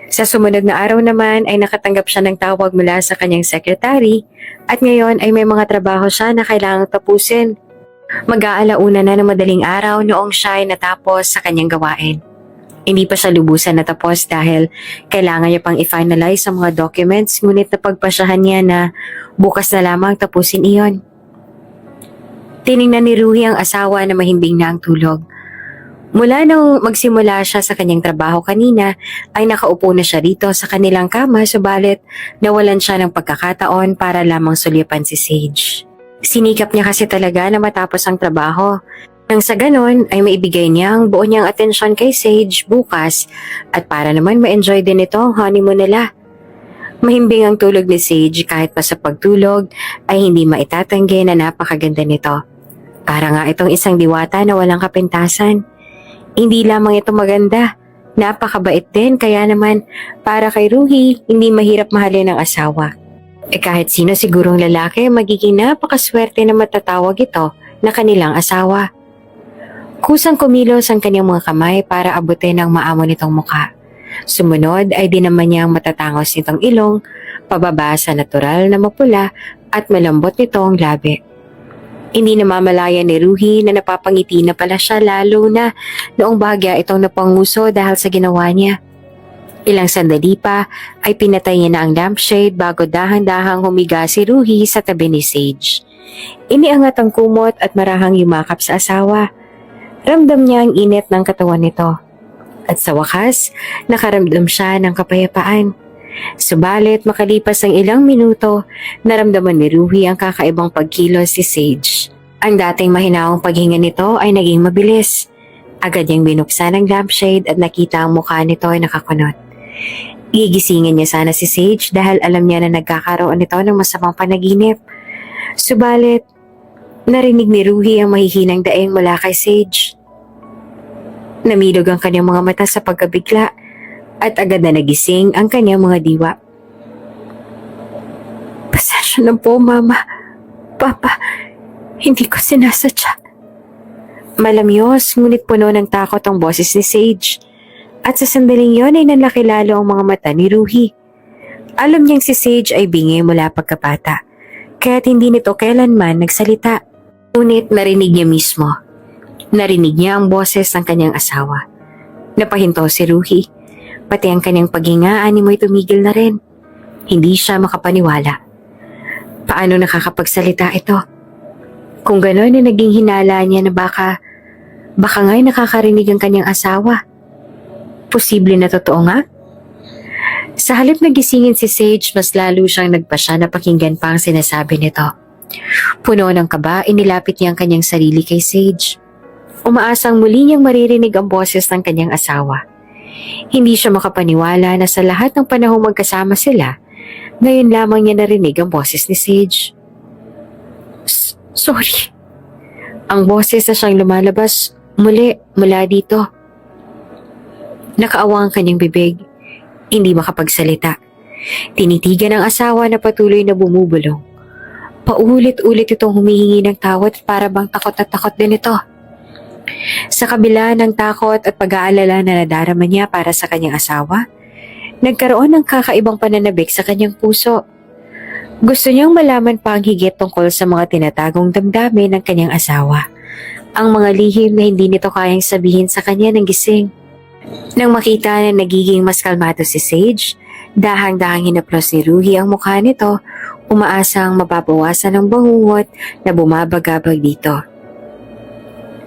S1: Sa sumunod na araw naman ay nakatanggap siya ng tawag mula sa kanyang secretary at ngayon ay may mga trabaho siya na kailangang tapusin. Mag-aalauna na ng madaling araw noong siya ay natapos sa kanyang gawain. Hindi pa siya lubusan natapos dahil kailangan niya pang i-finalize ang mga documents ngunit napagpasyahan niya na bukas na lamang tapusin iyon. Tiningnan ni Ruhi ang asawa na mahimbing na ang tulog. Mula nang magsimula siya sa kanyang trabaho kanina ay nakaupo na siya rito sa kanilang kama subalit nawalan siya ng pagkakataon para lamang sulyapan si Sage. Sinikap niya kasi talaga na matapos ang trabaho. Nang sa ganon ay maibigay niya ang buo niyang atensyon kay Sage bukas at para naman ma-enjoy din ito ang honeymoon nila. Mahimbing ang tulog ni Sage kahit pa sa pagtulog ay hindi maitatanggi na napakaganda nito. Para nga itong isang diwata na walang kapintasan. Hindi lamang ito maganda, napakabait din kaya naman para kay Ruhi hindi mahirap mahalin ng asawa. Kahit sino sigurong lalaki magiging napakaswerte na matatawag ito na kanilang asawa. Kusang kumilos ang kanyang mga kamay para abutin ang maamo nitong muka. Sumunod ay dinaman niya ang matatangos nitong ilong, pababa sa natural na mapula at malambot nitong labi. Hindi namamalaya ni Ruhi na napapangiti na pala siya lalo na noong bahagya itong napanguso dahil sa ginawa niya. Ilang sandali pa ay pinatay niya na ang lampshade bago dahan-dahang humiga si Ruhi sa tabi ni Sage. Iniangat ang kumot at marahang yumakap sa asawa. Ramdam niya ang init ng katawan nito. At sa wakas, nakaramdam siya ng kapayapaan. Subalit makalipas ang ilang minuto, naramdaman ni Ruhi ang kakaibang pagkilos si Sage. Ang dating mahinaong paghinga nito ay naging mabilis. Agad niyang binuksan ang lampshade at nakita ang mukha nito ay nakakunot. Gigisingin niya sana si Sage dahil alam niya na nagkakaroon nito ng masamang panaginip. Subalit, narinig ni Ruhi ang mahihinang daing mula kay Sage. Namilog ang kanyang mga mata sa pagkabigla at agad na nagising ang kanyang mga diwa. Pasensya na po, Mama. Papa, hindi ko sinasadya. Malamyos, ngunit puno ng takot ang boses ni Sage. At sa sandaling yon ay nanlaki lalo ang mga mata ni Ruhi. Alam niyang si Sage ay bingi mula pagkabata, kaya't hindi nito kailanman nagsalita. Ngunit narinig niya mismo. Narinig niya ang boses ng kanyang asawa. Napahinto si Ruhi. Pati ang kanyang paghinga animoy tumigil na rin. Hindi siya makapaniwala. Paano nakakapagsalita ito? Kung gano'n ay naging hinala niya na baka nga'y nakakarinig ang kanyang asawa. Posible na totoo nga? Sa halip na gisingin si Sage, mas lalo siyang nagpasya na pakinggan pa ang sinasabi nito. Puno ng kaba, inilapit niya ang kanyang sarili kay Sage. Umaasang muli niyang maririnig ang boses ng kanyang asawa. Hindi siya makapaniwala na sa lahat ng panahong magkasama sila, ngayon lamang niya narinig ang boses ni Sage. Sorry. Ang boses na siyang lumalabas mula dito. Nakaawa ang kanyang bibig. Hindi makapagsalita. Tinitigan ng asawa na patuloy na bumubulong. Paulit-ulit itong humihingi ng tawad para bang takot na takot din ito. Sa kabila ng takot at pag-aalala na nadarama niya para sa kanyang asawa, nagkaroon ng kakaibang pananabik sa kanyang puso. Gusto niyang malaman pa ang higit tungkol sa mga tinatagong damdamin ng kanyang asawa. Ang mga lihim na hindi nito kayang sabihin sa kanya ng gising. Nang makita na nagiging mas kalmado si Sage, dahang-dahang hinaplos ni Ruhi ang mukha nito, umaasang mababawasan ang bangungot na bumabagabag dito.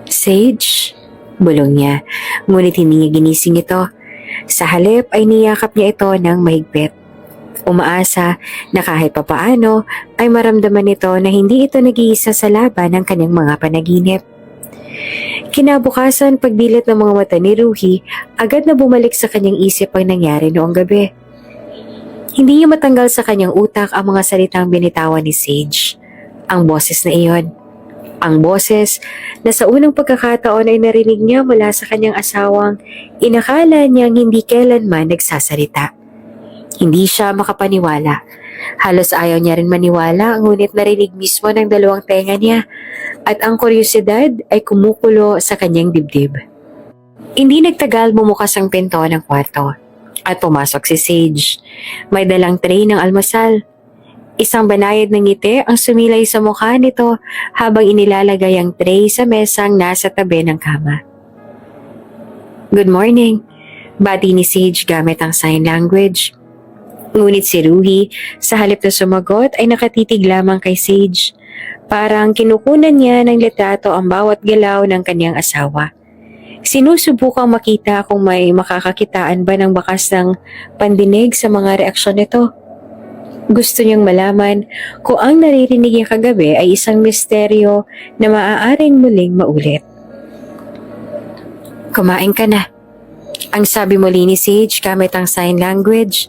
S1: Sage, bulong niya, ngunit hindi niya ginising ito. Sa halip ay niyakap niya ito ng mahigpit. Umaasa na kahit papaano ay maramdaman nito na hindi ito nag-iisa sa laban ng kanyang mga panaginip. Kinabukasan, pagdilat ng mga mata ni Ruhi, agad na bumalik sa kanyang isip ang nangyari noong gabi. Hindi niya matanggal sa kanyang utak ang mga salitang binitawan ni Sage. Ang boses na iyon. Ang boses na sa unang pagkakataon ay narinig niya mula sa kanyang asawang inakala niyang hindi kailanman nagsasalita. Hindi siya makapaniwala. Halos ayaw niya rin maniwala, ngunit narinig mismo ng dalawang tenga niya at ang kuryosidad ay kumukulo sa kanyang dibdib. Hindi nagtagal, bumukas ang pinto ng kwarto at pumasok si Sage. May dalang tray ng almusal. Isang banayad ng ngiti ang sumilay sa mukha nito habang inilalagay ang tray sa mesang nasa tabi ng kama. Good morning, bati ni Sage gamit ang sign language. Ngunit si Ruhi, sa halip na sumagot ay nakatitig lamang kay Sage. Parang kinukunan niya ng litrato ang bawat galaw ng kanyang asawa. Sinusubukang makita kung may makakakitaan ba ng bakas ng pandinig sa mga reaksyon nito. Gusto niyang malaman kung ang naririnig niya kagabi ay isang misteryo na maaaring muling maulit. Kumain ka na, ang sabi muli ni Sage gamit ang sign language.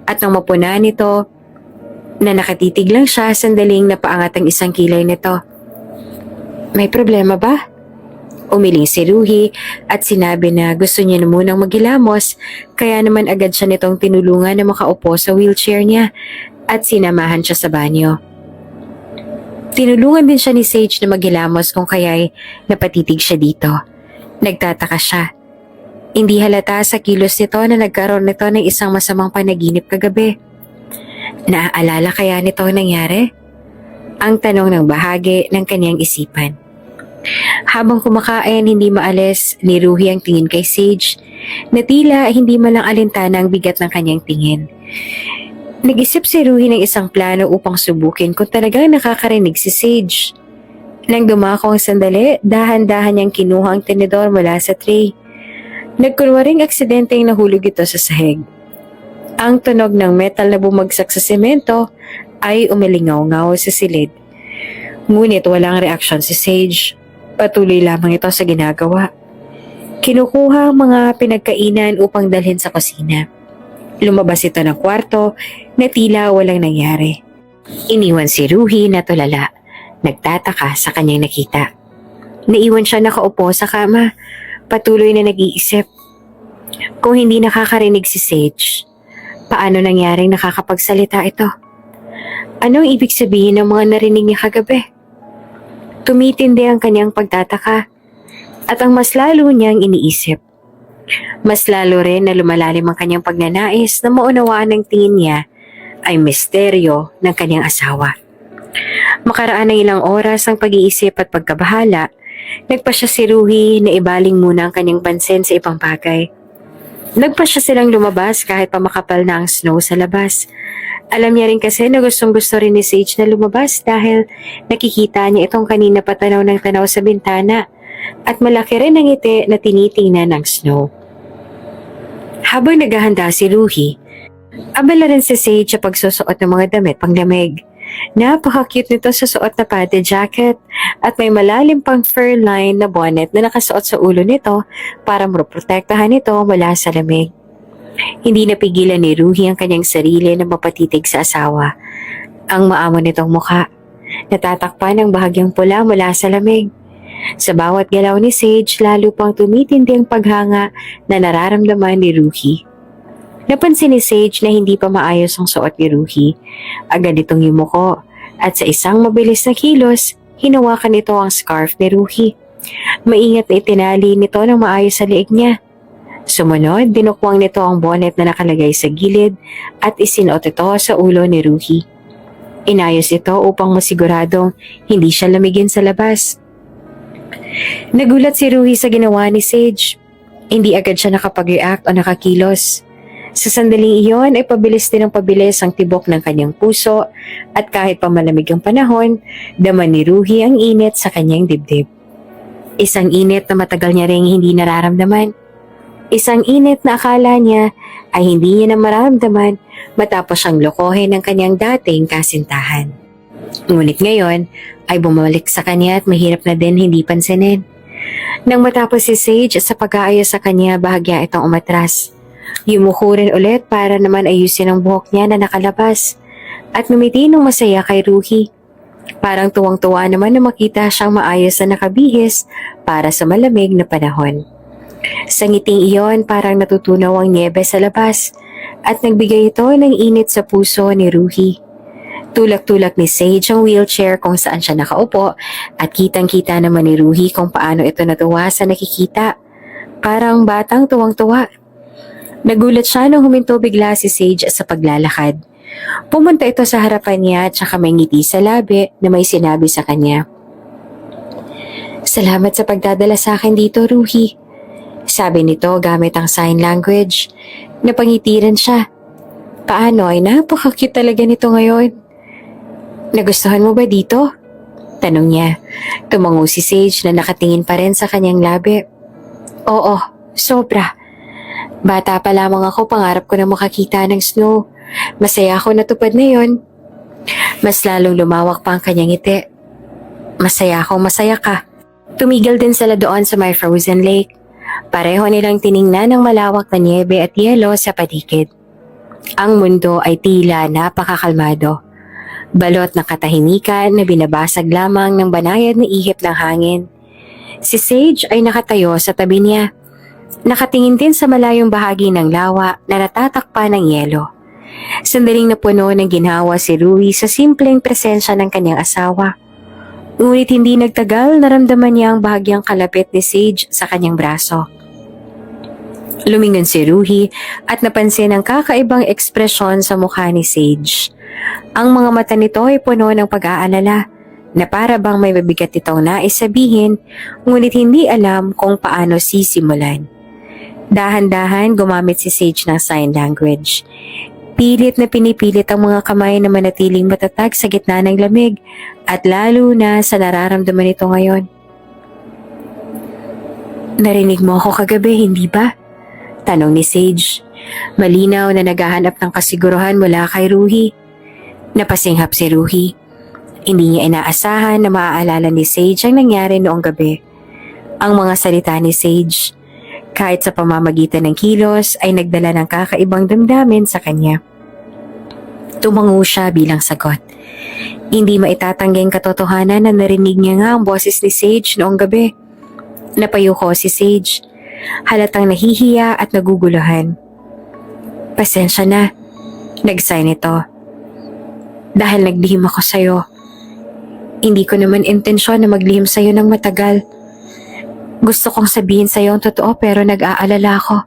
S1: At nang mapuna nito, na nakatitig lang siya, sandaling napaangat ang isang kilay nito. May problema ba? Umiling si Ruhi at sinabi na gusto niya na munang maghilamos, kaya naman agad siya nitong tinulungan na makaupo sa wheelchair niya at sinamahan siya sa banyo. Tinulungan din siya ni Sage na maghilamos kung kaya'y napatitig siya dito. Nagtataka siya. Hindi halata sa kilos nito na nagkaroon nito ng isang masamang panaginip kagabi. Naaalala kaya nito ang nangyari? Ang tanong ng bahagi ng kanyang isipan. Habang kumakain, hindi maalis ni Ruhi ang tingin kay Sage na tila hindi malang alintana ang bigat ng kanyang tingin. Nag-isip si Ruhi ng isang plano upang subukin kung talagang nakakarinig si Sage. Nang dumako ang sandali, dahan-dahan niyang kinuha ang tinidor mula sa tray. Nagkunwaring aksidenteng nahulog ito sa sahig. Ang tunog ng metal na bumagsak sa semento ay umilingaw-ngaw sa silid. Ngunit walang reaksyon si Sage. Patuloy lamang ito sa ginagawa. Kinukuha ang mga pinagkainan upang dalhin sa kusina. Lumabas ito ng kwarto na tila walang nangyari. Iniwan si Ruhi na tulala. Nagtataka sa kanyang nakita. Naiwan siya nakaupo sa kama. Patuloy na nag-iisip. Kung hindi nakakarinig si Sage, paano nangyaring nakakapagsalita ito? Anong ibig sabihin ng mga narinig niya kagabi? Tumitindi ang kanyang pagtataka at ang mas lalo niyang iniisip. Mas lalo rin na lumalalim ang kanyang pagnanais na maunawaan ng tingin niya ay misteryo ng kanyang asawa. Makaraan ng ilang oras ang pag-iisip at pagkabahala, nagpasya si Ruhi na ibaling muna ang kanyang pansin sa ibang bagay. Nagpasya silang lumabas kahit pa makapal na ang snow sa labas. Alam niya rin kasi na gustong gusto rin ni Sage na lumabas dahil nakikita niya itong kanina patanaw ng tanaw sa bintana at malaki rin ang ngiti na tinitingnan ng snow. Habang naghahanda si Ruhi, abala rin si Sage sa pagsusuot ng mga damit panglamig. Napaka-cute nito sa suot na padded jacket at may malalim pang fur line na bonnet na nakasuot sa ulo nito para maprotektahan ito mula sa lamig. Hindi napigilan ni Ruhi ang kanyang sarili na mapatitig sa asawa. Ang maamo nitong mukha, natatakpan ng bahagyang pula mula sa lamig. Sa bawat galaw ni Sage, lalo pang tumitindi ang paghanga na nararamdaman ni Ruhi. Napansin ni Sage na hindi pa maayos ang suot ni Ruhi. Agad itong yumuko at sa isang mabilis na kilos, hinawakan ito ang scarf ni Ruhi. Maingat na itinali nito ng maayos sa liig niya. Sumunod, dinukwang nito ang bonnet na nakalagay sa gilid at isinuot ito sa ulo ni Ruhi. Inayos ito upang masiguradong hindi siya lamigin sa labas. Nagulat si Ruhi sa ginawa ni Sage. Hindi agad siya nakapag-react o nakakilos. Sa sandaling iyon ay pabilis din ang pabilis ang tibok ng kanyang puso at kahit pa malamig ang panahon, daman ni Ruhi ang init sa kanyang dibdib. Isang init na matagal niya ring hindi nararamdaman. Isang init na akala niya ay hindi niya na mararamdaman matapos siyang lokohin ng kanyang dating kasintahan. Ngunit ngayon ay bumalik sa kanya at mahirap na din hindi pansinin. Nang matapos si Sage sa pag-aayos sa kanya, bahagya itong umatras. Yumuko rin ulit para naman ayusin ang buhok niya na nakalabas at ngumiti ng masaya kay Ruhi. Parang tuwang-tuwa naman na makita siyang maayos na nakabihis para sa malamig na panahon. Sa ngiting iyon parang natutunaw ang niebe sa labas at nagbigay ito ng init sa puso ni Ruhi. Tulak-tulak ni Sage ang wheelchair kung saan siya nakaupo at kitang-kita naman ni Ruhi kung paano ito natuwa sa nakikita. Parang batang tuwang-tuwa. Nagulat siya nang huminto bigla si Sage sa paglalakad. Pumunta ito sa harapan niya at saka may ngiti sa labi na may sinabi sa kanya. Salamat sa pagdadala sa akin dito, Ruhi. Sabi nito gamit ang sign language. Napangitiran siya. Paano ay napaka-cute talaga nito ngayon. Nagustuhan mo ba dito? Tanong niya. Tumango si Sage na nakatingin pa rin sa kanyang labi. Oo, sobra. Bata pa lamang ako, pangarap ko na makakita ng snow. Masaya ako natupad na yon. Mas lalong lumawak pa ang kanyang ngiti. Masaya ako, masaya ka. Tumigil din sila doon sa may frozen lake. Pareho nilang tiningnan ang malawak na niebe at yelo sa paligid. Ang mundo ay tila napakakalmado. Balot ng katahimikan na binabasag lamang ng banayad na ihip ng hangin. Si Sage ay nakatayo sa tabi niya. Nakatingin din sa malayong bahagi ng lawa na natatakpan ng yelo. Sandaling napuno ng ginhawa si Ruhi sa simpleng presensya ng kanyang asawa. Ngunit hindi nagtagal naramdaman niya ang bahagyang kalapit ni Sage sa kanyang braso. Lumingon si Ruhi at napansin ang kakaibang ekspresyon sa mukha ni Sage. Ang mga mata nito ay puno ng pag-aalala na para bang may mabigat itong nais sabihin ngunit hindi alam kung paano sisimulan. Dahan-dahan gumamit si Sage ng sign language. Pilit na pinipilit ang mga kamay na manatiling matatag sa gitna ng lamig at lalo na sa nararamdaman nito ngayon. Narinig mo ako kagabi, hindi ba? Tanong ni Sage. Malinaw na naghahanap ng kasiguruhan mula kay Ruhi. Napasinghap si Ruhi. Hindi niya inaasahan na maaalala ni Sage ang nangyari noong gabi. Ang mga salita ni Sage, kahit sa pamamagitan ng kilos, ay nagdala ng kakaibang damdamin sa kanya. Tumango siya bilang sagot. Hindi maitatanggi ang katotohanan na narinig niya nga ang boses ni Sage noong gabi. Napayuko si Sage. Halatang nahihiya at naguguluhan. Pasensya na. Nag-sign ito. Dahil naglihim ako sa'yo. Hindi ko naman intensyon na maglihim sa'yo ng matagal. Gusto kong sabihin sa'yo ang totoo pero nag-aalala ako.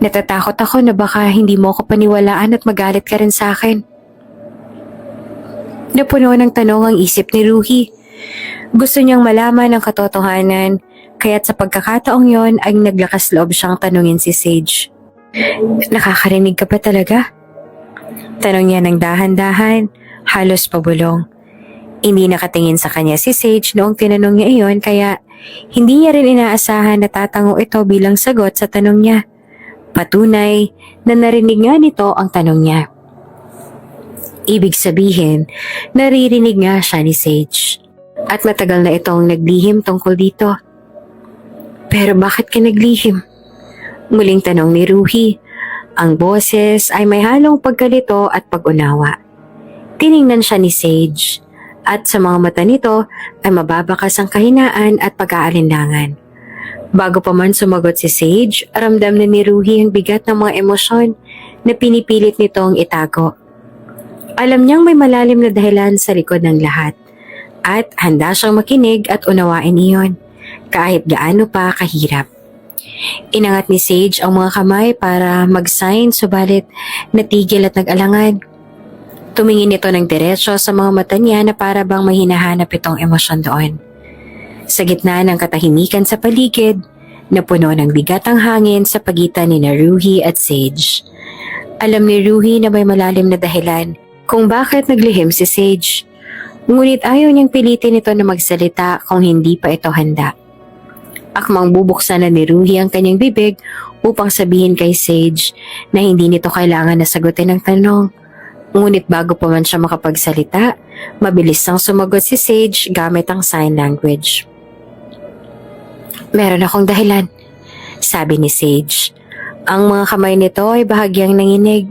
S1: Natatakot ako na baka hindi mo ako paniwalaan at magalit ka rin sa akin. Napuno ng tanong ang isip ni Ruhi. Gusto niyang malaman ang katotohanan, kaya't sa pagkakataong yon ay naglakas loob siyang tanungin si Sage. Nakakarinig ka ba talaga? Tanong niya ng dahan-dahan, halos pabulong. Hindi nakatingin sa kanya si Sage noong tinanong niya iyon kaya hindi niya rin inaasahan na tatango ito bilang sagot sa tanong niya. Patunay na narinig nga nito ang tanong niya. Ibig sabihin, naririnig nga siya ni Sage. At matagal na itong naglihim tungkol dito. Pero bakit ka naglihim? Muling tanong ni Ruhi. Ang boses ay may halong pagkalito at pag-unawa. Tiningnan siya ni Sage. At sa mga mata nito ay mababakas ang kahinaan at pag-aalinlangan. Bago pa man sumagot si Sage, ramdam na ni Ruhi ang bigat ng mga emosyon na pinipilit nitong itago. Alam niyang may malalim na dahilan sa likod ng lahat at handa siyang makinig at unawain iyon kahit gaano pa kahirap. Inangat ni Sage ang mga kamay para mag-sign subalit natigil at nag-alangan. Tumingin ito ng diretsyo sa mga mata niya na para bang may hinahanap itong emosyon doon. Sa gitna ng katahimikan sa paligid, napuno ng bigat ang hangin sa pagitan ni Ruhi at Sage. Alam ni Ruhi na may malalim na dahilan kung bakit naglihim si Sage. Ngunit ayaw niyang pilitin ito na magsalita kung hindi pa ito handa. Akmang bubuksan na ni Ruhi ang kanyang bibig upang sabihin kay Sage na hindi nito kailangan na sagutin ang tanong. Ngunit bago pa man siya makapagsalita, mabilis ang sumagot si Sage gamit ang sign language. Meron akong dahilan, sabi ni Sage. Ang mga kamay nito ay bahagyang nanginig.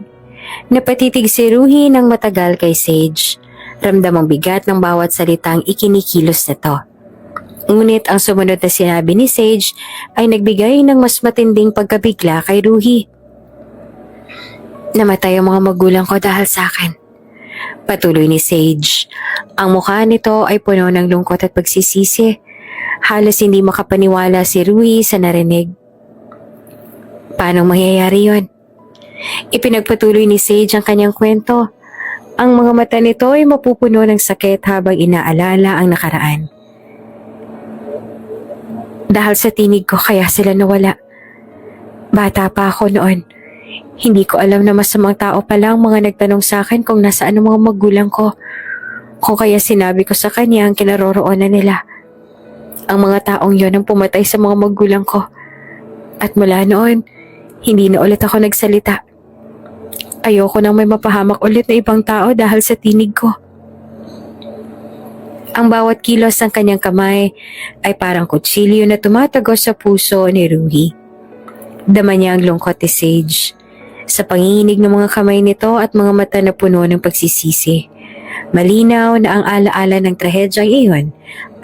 S1: Napatitig si Ruhi ng matagal kay Sage. Ramdam ang bigat ng bawat salitang ikinikilos nito. Ngunit ang sumunod na sinabi ni Sage ay nagbigay ng mas matinding pagkabigla kay Ruhi. Namatay ang mga magulang ko dahil sa akin. Patuloy ni Sage. Ang mukha nito ay puno ng lungkot at pagsisisi. Halos hindi makapaniwala si Ruhi sa narinig. Paano mangyayari yon? Ipinagpatuloy ni Sage ang kanyang kwento. Ang mga mata nito ay mapupuno ng sakit habang inaalala ang nakaraan. Dahil sa tinig ko kaya sila nawala. Bata pa ako noon. Hindi ko alam na masamang tao pala ang mga nagtanong sa akin kung nasaan ang mga magulang ko. Kung kaya sinabi ko sa kanya ang kinaroroonan nila. Ang mga taong yon ang pumatay sa mga magulang ko. At mula noon, hindi na ulit ako nagsalita. Ayoko nang may mapahamak ulit na ibang tao dahil sa tinig ko. Ang bawat kilos ng kanyang kamay ay parang kutsilyo na tumatagos sa puso ni Ruhi. Dama niya ang lungkot ni Sage. Sa panginginig ng mga kamay nito at mga mata na puno ng pagsisisi. Malinaw na ang alaala ng trahedyang iyon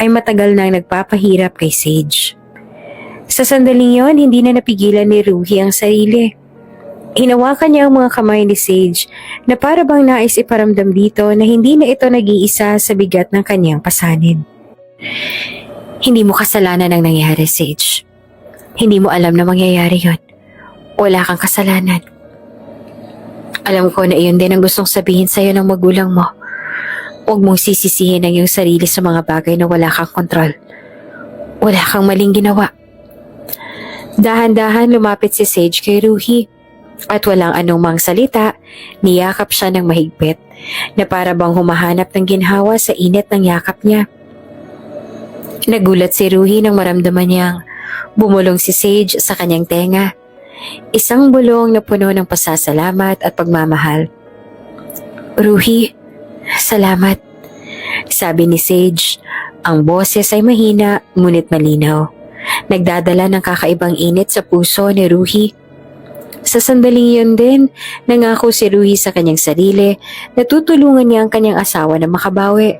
S1: ay matagal nang nagpapahirap kay Sage. Sa sandaling yon, hindi na napigilan ni Ruhi ang sarili. Hinawakan niya ang mga kamay ni Sage na para bang nais iparamdam dito na hindi na ito nag-iisa sa bigat ng kanyang pasanin. Hindi mo kasalanan ang nangyari, Sage. Hindi mo alam na mangyayari yon. Wala kang kasalanan. Alam ko na iyon din ang gustong sabihin sa'yo ng magulang mo. Huwag mong sisisihin ang iyong sarili sa mga bagay na wala kang kontrol. Wala kang maling ginawa. Dahan-dahan lumapit si Sage kay Ruhi. At walang anumang salita, niyakap siya ng mahigpit na para bang humahanap ng ginhawa sa init ng yakap niya. Nagulat si Ruhi nang maramdaman niyang bumulong si Sage sa kanyang tenga. Isang bulong na puno ng pasasalamat at pagmamahal. Ruhi, salamat, sabi ni Sage. Ang boses ay mahina ngunit malinaw. Nagdadala ng kakaibang init sa puso ni Ruhi. Sa sandaling yun din, nangako si Ruhi sa kanyang sarili na tutulungan niya ang kanyang asawa na makabawi.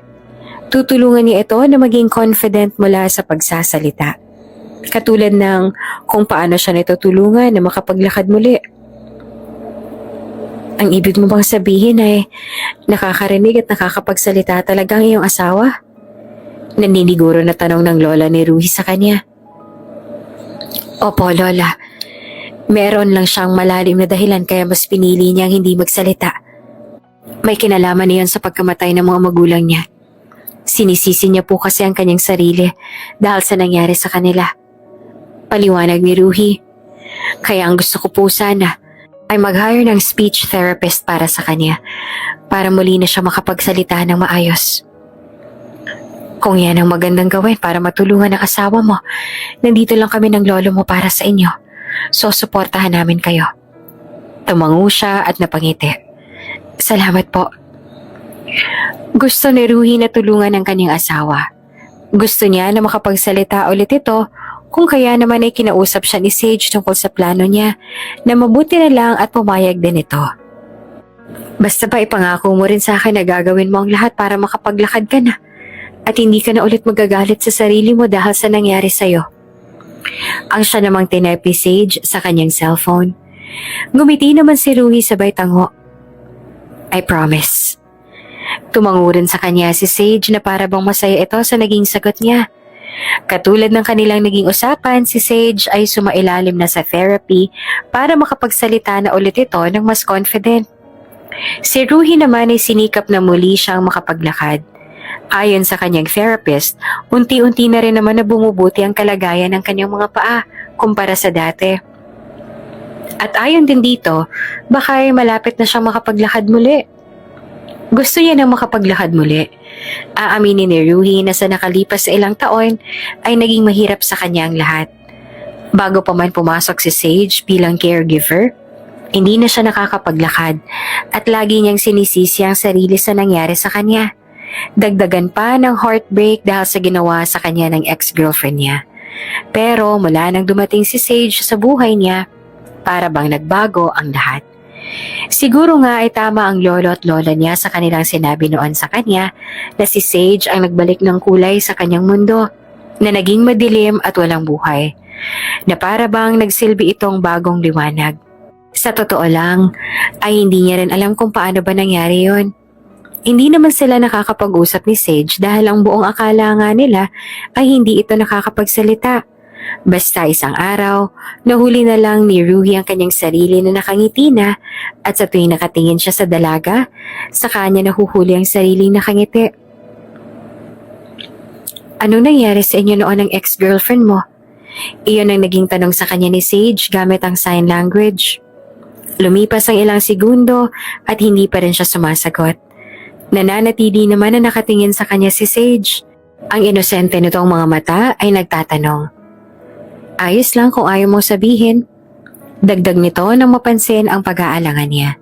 S1: Tutulungan niya ito na maging confident mula sa pagsasalita. Katulad ng kung paano siya natutulungan na makapaglakad muli. Ang ibig mo bang sabihin ay nakakarinig at nakakapagsalita talaga ang iyong asawa? Naniniguro na tanong ng lola ni Ruhi sa kanya. Opo, Lola. Meron lang siyang malalim na dahilan kaya mas pinili niyang hindi magsalita. May kinalaman niyon sa pagkamatay ng mga magulang niya. Sinisisi niya po kasi ang kanyang sarili dahil sa nangyari sa kanila. Paliwanag ni Ruhi. Kaya ang gusto ko po sana ay mag-hire ng speech therapist para sa kanya para muli na siya makapagsalita ng maayos. Kung yan ang magandang gawin para matulungan ang asawa mo, nandito lang kami ng lolo mo para sa inyo. So, suportahan namin kayo. Tumango siya at napangiti. Salamat po. Gusto ni Ruhi na tulungan ang kanyang asawa. Gusto niya na makapagsalita ulit ito kung kaya naman ay kinausap siya ni Sage tungkol sa plano niya na mabuti na lang at pumayag din ito. Basta pa ipangako mo rin sa akin na gagawin mo ang lahat para makapaglakad ka na at hindi ka na ulit magagalit sa sarili mo dahil sa nangyari sa'yo. Ang siya namang tinepe Sage sa kanyang cellphone. Ngumiti naman si Ruhi sabay tango. I promise. Tumango rin sa kanya si Sage na para bang masaya ito sa naging sagot niya. Katulad ng kanilang naging usapan, si Sage ay sumailalim na sa therapy para makapagsalita na ulit ito ng mas confident. Si Ruhi naman ay sinikap na muli siyang makapaglakad. Ayon sa kanyang therapist, unti-unti na rin naman na bumubuti ang kalagayan ng kanyang mga paa kumpara sa dati. At ayon din dito, baka ay malapit na siyang makapaglakad muli. Gusto niya nang makapaglakad muli. Aaminin ni Ruhi na sa nakalipas sa ilang taon ay naging mahirap sa kanya ang lahat. Bago pa man pumasok si Sage bilang caregiver, hindi na siya nakakapaglakad at lagi niyang sinisisi ang sarili sa nangyari sa kanya. Dagdagan pa ng heartbreak dahil sa ginawa sa kanya ng ex-girlfriend niya. Pero mula nang dumating si Sage sa buhay niya, para bang nagbago ang lahat. Siguro nga ay tama ang lolo at lola niya sa kanilang sinabi noon sa kanya na si Sage ang nagbalik ng kulay sa kanyang mundo, na naging madilim at walang buhay, na para bang nagsilbi itong bagong liwanag. Sa totoo lang, ay hindi niya rin alam kung paano ba nangyari yon. Hindi naman sila nakakapag-usap ni Sage dahil ang buong akala nga nila ay hindi ito nakakapagsalita. Basta isang araw, nahuli na lang ni Ruhi ang kanyang sarili na nakangiti na at sa tuwing nakatingin siya sa dalaga, sa kanya nahuhuli ang sariling nakangiti. Anong nangyari sa inyo noon ng ex-girlfriend mo? Iyon ang naging tanong sa kanya ni Sage gamit ang sign language. Lumipas ang ilang segundo at hindi pa rin siya sumasagot. Nananatili naman na nakatingin sa kanya si Sage. Ang inosente nitong mga mata ay nagtatanong. Ayos lang kung ayaw mong sabihin. Dagdag nito nang mapansin ang pag-aalangan niya.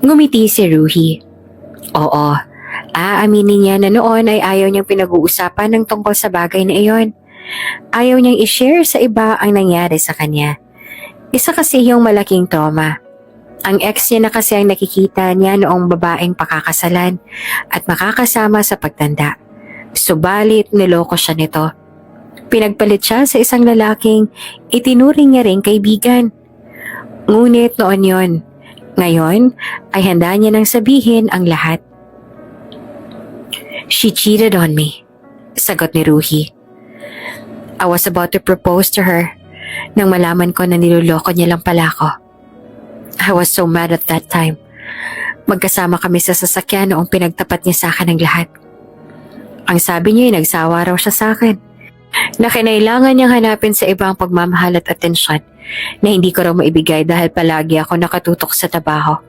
S1: Ngumiti si Ruhi. Oo, aaminin niya na noon ay ayaw niyang pinag-uusapan ng tungkol sa bagay na iyon. Ayaw niyang i-share sa iba ang nangyari sa kanya. Isa kasi yung malaking trauma. Ang ex niya na kasi ang nakikita niya noong babaeng pakakasalan at makakasama sa pagtanda. Subalit niloko siya nito. Pinagpalit siya sa isang lalaking itinuring niya ring kaibigan. Ngunit noon yon. Ngayon ay handa niya nang sabihin ang lahat. She cheated on me, sagot ni Ruhi. I was about to propose to her nang malaman ko na niloloko niya lang pala ako. I was so mad at that time. Magkasama kami sa sasakyan noong pinagtapat niya sa akin ang lahat. Ang sabi niya ay nagsawa raw siya sa akin, na kinailangan niyang hanapin sa ibang pagmamahal at atensyon na hindi ko raw maibigay dahil palagi ako nakatutok sa trabaho.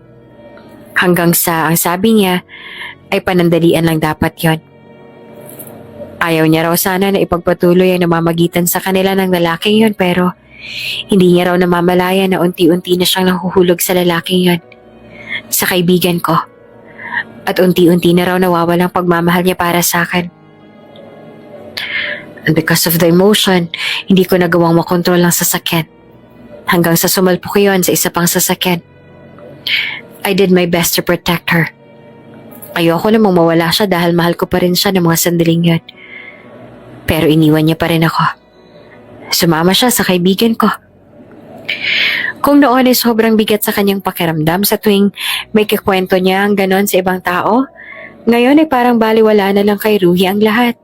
S1: Hanggang sa ang sabi niya ay panandalian lang dapat yon. Ayaw niya raw sana na ipagpatuloy ang namamagitan sa kanila ng lalaking yon, pero hindi niya raw namamalaya na unti-unti na siyang nahuhulog sa lalaking yon, sa kaibigan ko. At unti-unti na raw nawawalang pagmamahal niya para sa akin. And because of the emotion, hindi ko nagawang makontrol ang sasakyan. Hanggang sa sumalpok yun sa isa pang sasakyan. I did my best to protect her. Ayoko namang mawala siya dahil mahal ko pa rin siya ng mga sandaling yun. Pero iniwan niya pa rin ako. Sumama siya sa kaibigan ko. Kung noon ay sobrang bigat sa kanyang pakiramdam sa tuwing may kikwento niya ang ganon sa ibang tao, ngayon ay parang baliwala na lang kay Ruhi ang lahat.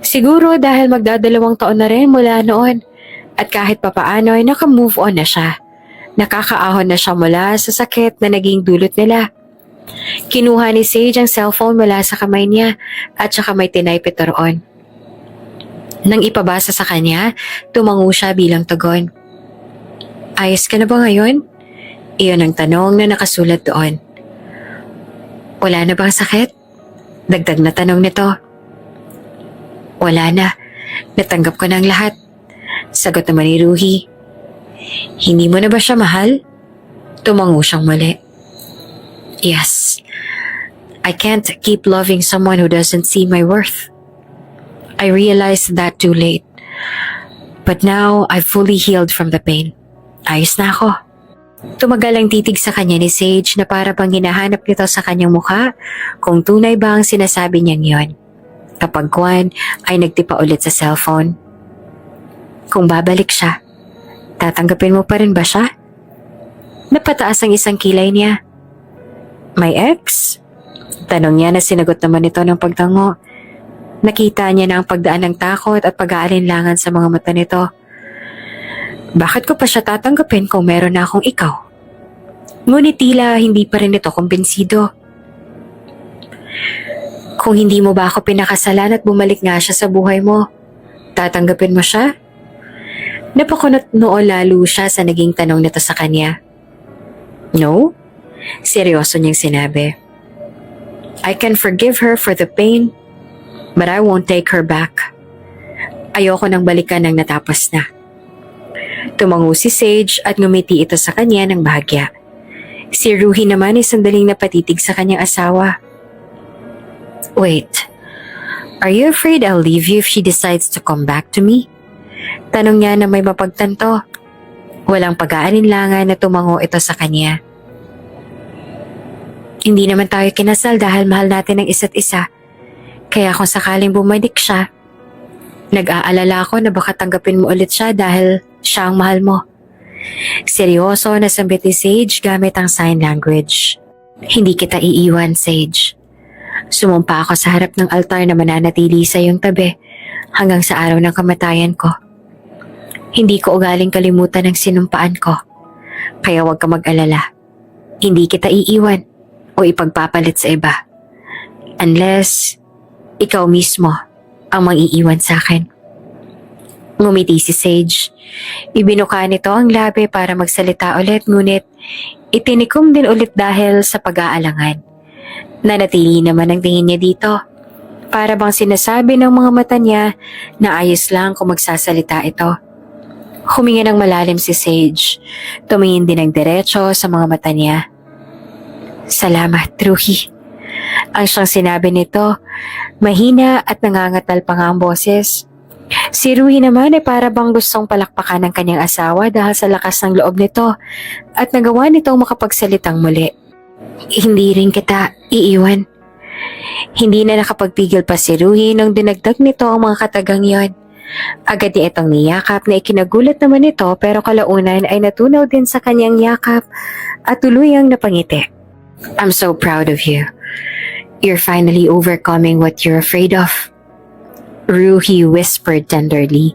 S1: Siguro dahil magdadalawang taon na rin mula noon at kahit papaano ay naka-move on na siya. Nakakaahon na siya mula sa sakit na naging dulot nila. Kinuha ni Sage ang cellphone mula sa kamay niya at saka may tinaype ito roon. Nang ipabasa sa kanya, tumango siya bilang tugon. Ayos ka na ba ngayon? Iyon ang tanong na nakasulat doon. Wala na bang sakit? Dagdag na tanong nito. Wala na. Natanggap ko na ang lahat. Sagot naman ni Ruhi. Hindi mo na ba siya mahal? Tumango siyang muli. Yes. I can't keep loving someone who doesn't see my worth. I realized that too late. But now, I've fully healed from the pain. Ayos na ako. Tumagal ang titig sa kanya ni Sage na para bang hinahanap nito sa kanyang mukha kung tunay ba ang sinasabi niyang yon. Kapag Kwan ay nagtipa ulit sa cellphone. Kung babalik siya, tatanggapin mo pa rin ba siya? Napataas ang isang kilay niya. My ex? Tanong niya na sinagot naman ito ng pagtango. Nakita niya na ang pagdaan ng takot at pag-aalinlangan sa mga mata nito. Bakit ko pa siya tatanggapin kung meron na akong ikaw? Ngunit tila hindi pa rin ito kumbinsido. Kung hindi mo ba ako pinakasalan at bumalik nga siya sa buhay mo, tatanggapin mo siya? Napakunot noo lalo siya sa naging tanong nito sa kanya. No? Seryoso niyang sinabi. I can forgive her for the pain, but I won't take her back. Ayoko nang balikan ng natapos na. Tumango si Sage at ngumiti ito sa kanya ng bahagya. Si Ruhi naman ay sandaling napatitig sa kanyang asawa. Wait, are you afraid I'll leave you if she decides to come back to me? Tanong niya na may mapagtanto. Walang pag-aalinlangan na tumango ito sa kanya. Hindi naman tayo kinasal dahil mahal natin ang isa't isa. Kaya kung sakaling bumalik siya, nag-aalala ako na baka tanggapin mo ulit siya dahil siya ang mahal mo. Seryoso na sambit ni Sage gamit ang sign language. Hindi kita iiwan, Sage. Sumumpa ako sa harap ng altar na mananatili sa iyong tabi hanggang sa araw ng kamatayan ko. Hindi ko ugaling kalimutan ang sinumpaan ko. Kaya huwag ka mag-alala. Hindi kita iiwan o ipagpapalit sa iba. Unless, ikaw mismo ang mang-iiwan sa akin. Ngumiti si Sage. Ibinuka nito ang labi para magsalita ulit ngunit itinikom din ulit dahil sa pag-aalangan. Nanatili naman ang tingin niya dito. Para bang sinasabi ng mga mata niya na ayos lang kung magsasalita ito. Huminga ng malalim si Sage. Tumingin din ng diretso sa mga mata niya. Salamat, Ruhi. Ang siyang sinabi nito, mahina at nangangatal pa nga ang boses. Si Ruhi naman ay para bang gustong palakpakan ng kanyang asawa dahil sa lakas ng loob nito at nagawa nitong makapagsalitang muli. Hindi rin kita iiwan. Hindi na nakapagpigil pa si Ruhi nang dinagdag nito ang mga katagang yon. Agad niya itong niyakap na ikinagulat naman ito pero kalaunan ay natunaw din sa kanyang yakap at tuluyang napangiti. I'm so proud of you. You're finally overcoming what you're afraid of. Ruhi whispered tenderly,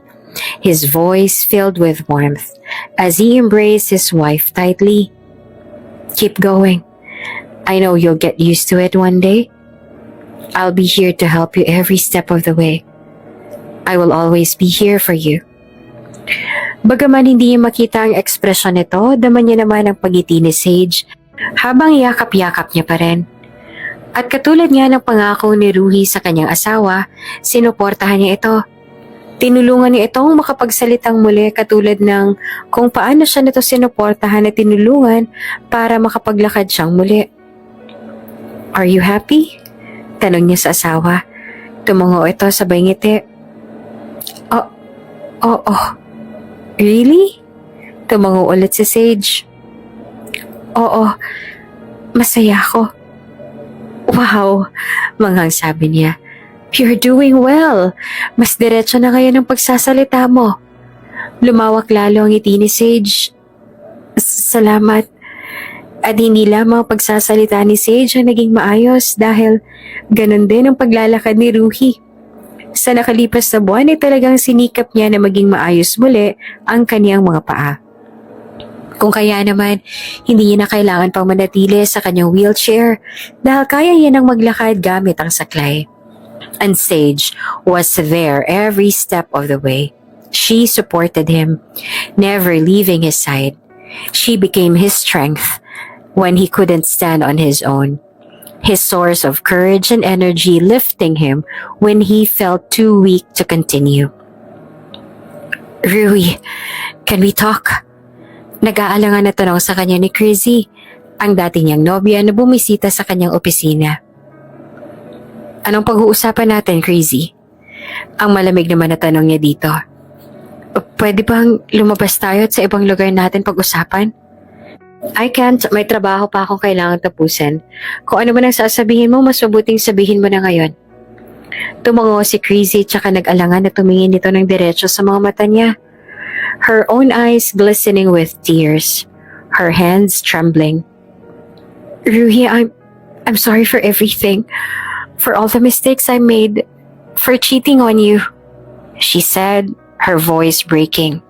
S1: his voice filled with warmth as he embraced his wife tightly. Keep going. I know you'll get used to it one day. I'll be here to help you every step of the way. I will always be here for you. Bagaman hindi niya makita ang ekspresyon nito, daman niya naman ang pagiti ni Sage habang yakap-yakap niya pa rin. At katulad nga ng pangako ni Ruhi sa kanyang asawa, sinuportahan niya ito. Tinulungan niya itong makapagsalitang muli katulad ng kung paano siya nito sinuportahan at tinulungan para makapaglakad siyang muli. Are you happy? Tanong niya sa asawa. Tumango ito sabay ngiti. Oo. Really? Tumango ulit si Sage. Oo, masaya ako. Wow, manghang sabi niya. You're doing well. Mas diretso na ngayon ang pagsasalita mo. Lumawak lalo ang ngiti ni Sage. Salamat. At hindi lamang pagsasalita ni Sage ang naging maayos dahil ganun din ang paglalakad ni Ruhi. Sa nakalipas na buwan ay talagang sinikap niya na maging maayos muli ang kaniyang mga paa. Kung kaya naman, hindi niya na kailangan pang manatili sa kanyang wheelchair dahil kaya niya nang maglakad gamit ang saklay. And Sage was there every step of the way. She supported him, never leaving his side. She became his strength when he couldn't stand on his own. His source of courage and energy lifting him when he felt too weak to continue. Rui, can we talk? Nag-aalangan na tanong sa kanya ni Chrissy, ang dati niyang nobya na bumisita sa kanyang opisina. Anong pag-uusapan natin, Chrissy? Ang malamig naman na tanong niya dito. Pwede bang lumabas tayo at sa ibang lugar natin pag-usapan? I can't. May trabaho pa akong kailangan tapusin. Kung ano man ang sasabihin mo, mas mabuting sabihin mo na ngayon. Tumango si Chrissy tsaka nag-alangan na tumingin nito ng diretso sa mga mata niya. Her own eyes glistening with tears. Her hands trembling. Ruhi, I'm sorry for everything. For all the mistakes I made. For cheating on you. She said, her voice breaking.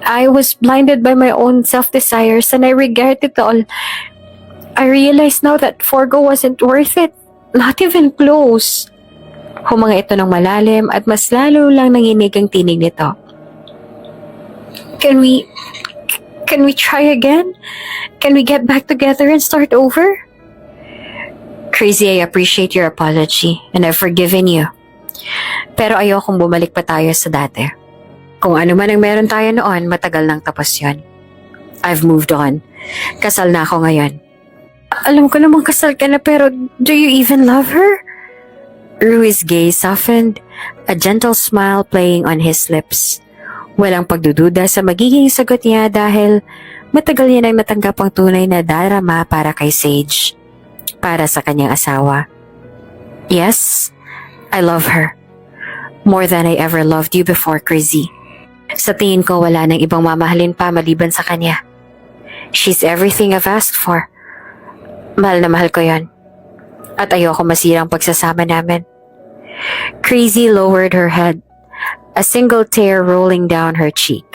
S1: I was blinded by my own self-desires and I regret it all. I realize now that Forgo wasn't worth it. Not even close. Humanga ito ng malalim at mas lalo lang nanginig ang tinig nito. Can we try again? Can we get back together and start over? Crazy, I appreciate your apology and I've forgiven you. Pero ayokong bumalik pa tayo sa dati. Kung ano man ang meron tayo noon, matagal nang tapos yon. I've moved on. Kasal na ako ngayon. Alam ko namang kasal ka na pero do you even love her? Rui's gaze softened, a gentle smile playing on his lips. Walang pagdududa sa magiging sagot niya dahil matagal niya nang natanggap ang tunay na darama para kay Sage. Para sa kanyang asawa. Yes, I love her. More than I ever loved you before, Chrissy. Sa tingin ko wala nang ibang mamahalin pa maliban sa kanya. She's everything I've asked for. Mahal na mahal ko yon. At ayoko masirang pagsasama namin. Crazy lowered her head, a single tear rolling down her cheek.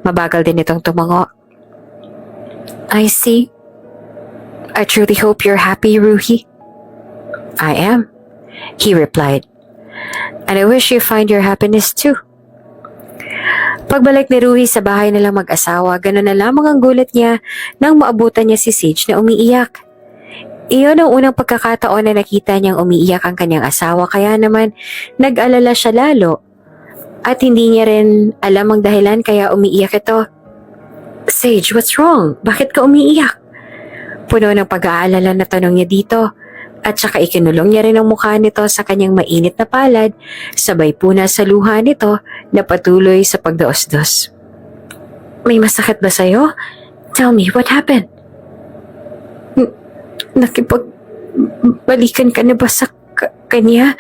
S1: Mabagal din itong tumango. I see. I truly hope you're happy, Ruhi. I am, he replied. And I wish you find your happiness too. Pagbalik ni Ruhi sa bahay nilang mag-asawa, gano'n na lamang ang gulat niya nang maabutan niya si Sage na umiiyak. Iyon ang unang pagkakataon na nakita niyang umiiyak ang kanyang asawa kaya naman nag-alala siya lalo. At hindi niya rin alam ang dahilan kaya umiiyak ito. Sage, what's wrong? Bakit ka umiiyak? Puno ng pag-aalala na tanong niya dito. At saka ikinulong niya rin ang mukha nito sa kanyang mainit na palad, sabay puna sa luha nito na patuloy sa pagdaos-dos. May masakit ba sa'yo? Tell me, what happened? Nakipagbalikan ka na ba sa kanya?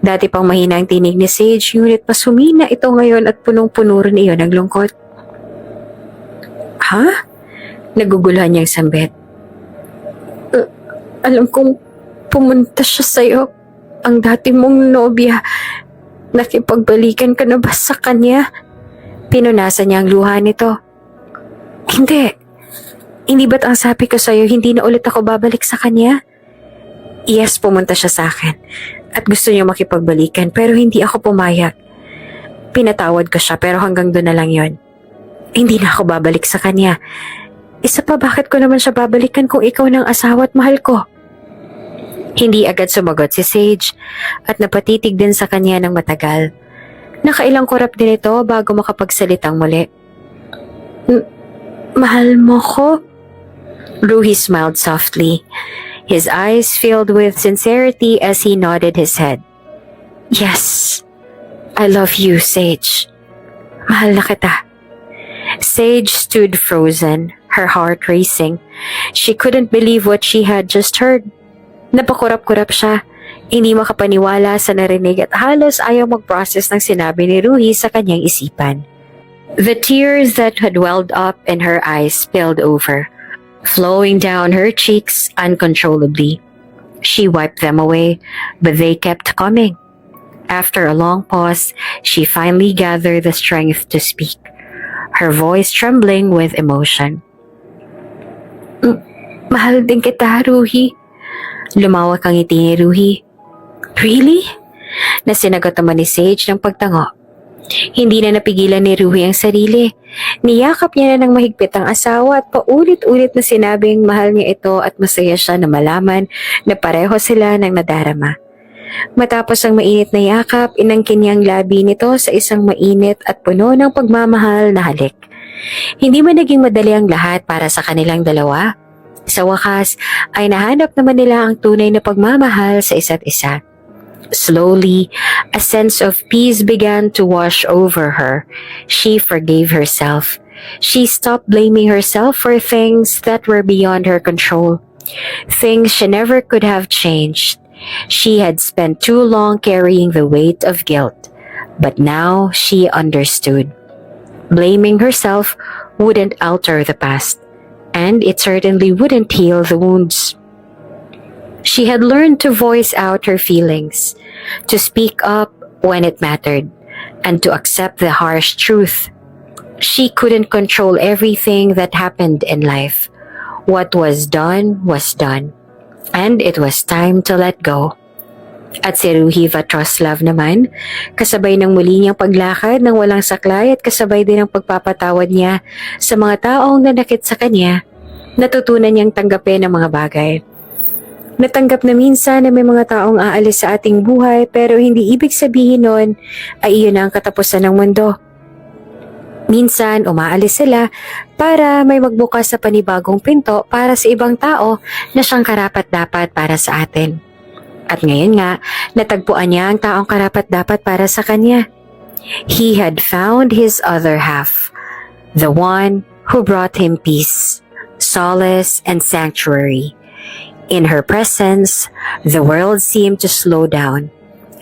S1: Dati pang mahina ang tinig ni Sage, ngunit mas humina ito ngayon at punong-puno rin iyon ng lungkot. Ha? Naguguluhan niyang sambit. Alam kong pumunta siya sa'yo, ang dati mong nobya. Nakipagbalikan ka na ba sa kanya? Pinunasan niya ang luha nito. Hindi. Hindi ba't ang sabi ko sa'yo, hindi na ulit ako babalik sa kanya? Yes, pumunta siya sa akin. At gusto niya makipagbalikan, pero hindi ako pumayag. Pinatawad ko siya, pero hanggang doon na lang yon. Hindi na ako babalik sa kanya. Isa pa, bakit ko naman siya babalikan kung ikaw ng asawa at mahal ko? Hindi agad sumagot si Sage at napatitig din sa kanya ng matagal. Nakailang kurap din ito bago makapagsalitang muli. Mahal mo ko? Ruhi smiled softly. His eyes filled with sincerity as he nodded his head. Yes, I love you, Sage. Mahal na kita. Sage stood frozen, her heart racing. She couldn't believe what she had just heard. Napakurap-kurap siya, hindi makapaniwala sa narinig at halos ayaw mag-process ng sinabi ni Ruhi sa kanyang isipan. The tears that had welled up in her eyes spilled over, flowing down her cheeks uncontrollably. She wiped them away, but they kept coming. After a long pause, she finally gathered the strength to speak, her voice trembling with emotion. Mahal din kita, Ruhi. Lumawak ang ngiti ni Ruhi. Really? Na sinagot naman ni Sage ng pagtango. Hindi na napigilan ni Ruhi ang sarili. Niyakap niya na ng mahigpit ang asawa at paulit-ulit na sinabing mahal niya ito at masaya siya na malaman na pareho sila ng nadarama. Matapos ang mainit na yakap, inangkin niya ang labi nito sa isang mainit at puno ng pagmamahal na halik. Hindi man naging madali ang lahat para sa kanilang dalawa. Sa wakas, ay nahanap naman nila ang tunay na pagmamahal sa isa't isa. Slowly, a sense of peace began to wash over her. She forgave herself. She stopped blaming herself for things that were beyond her control. Things she never could have changed. She had spent too long carrying the weight of guilt. But now she understood. Blaming herself wouldn't alter the past, and it certainly wouldn't heal the wounds. She had learned to voice out her feelings, to speak up when it mattered, and to accept the harsh truth. She couldn't control everything that happened in life. What was done, and it was time to let go. At si Ruhi Vatroslav naman, kasabay ng muli niyang paglakad ng walang saklay at kasabay din ang pagpapatawad niya sa mga taong nanakit sa kanya, natutunan niyang tanggapin ang mga bagay. Natanggap na minsan na may mga taong aalis sa ating buhay pero hindi ibig sabihin nun ay iyon ang katapusan ng mundo. Minsan umaalis sila para may magbukas sa panibagong pinto para sa ibang tao na siyang karapat-dapat para sa atin. At ngayon nga, natagpuan niya ang taong karapat-dapat para sa kanya. He had found his other half, the one who brought him peace, solace, and sanctuary. In her presence, the world seemed to slow down,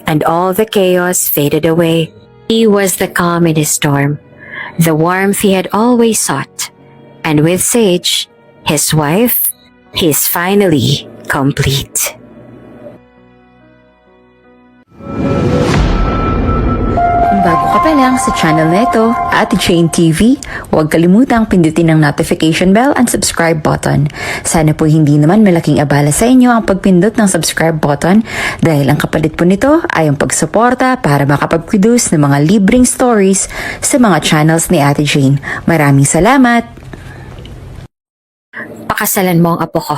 S1: and all the chaos faded away. He was the calm in his storm, the warmth he had always sought, and with Sage, his wife, he is finally complete.
S2: Kung bago ka pa lang sa channel na ito, Ate Jane TV, huwag kalimutang pindutin ang notification bell and subscribe button. Sana po hindi naman malaking abala sa inyo ang pagpindot ng subscribe button dahil ang kapalit po nito ay ang pagsuporta para makapag-produce ng mga libreng stories sa mga channels ni Ate Jane. Maraming salamat!
S1: Pakasalan mo ang apo ko.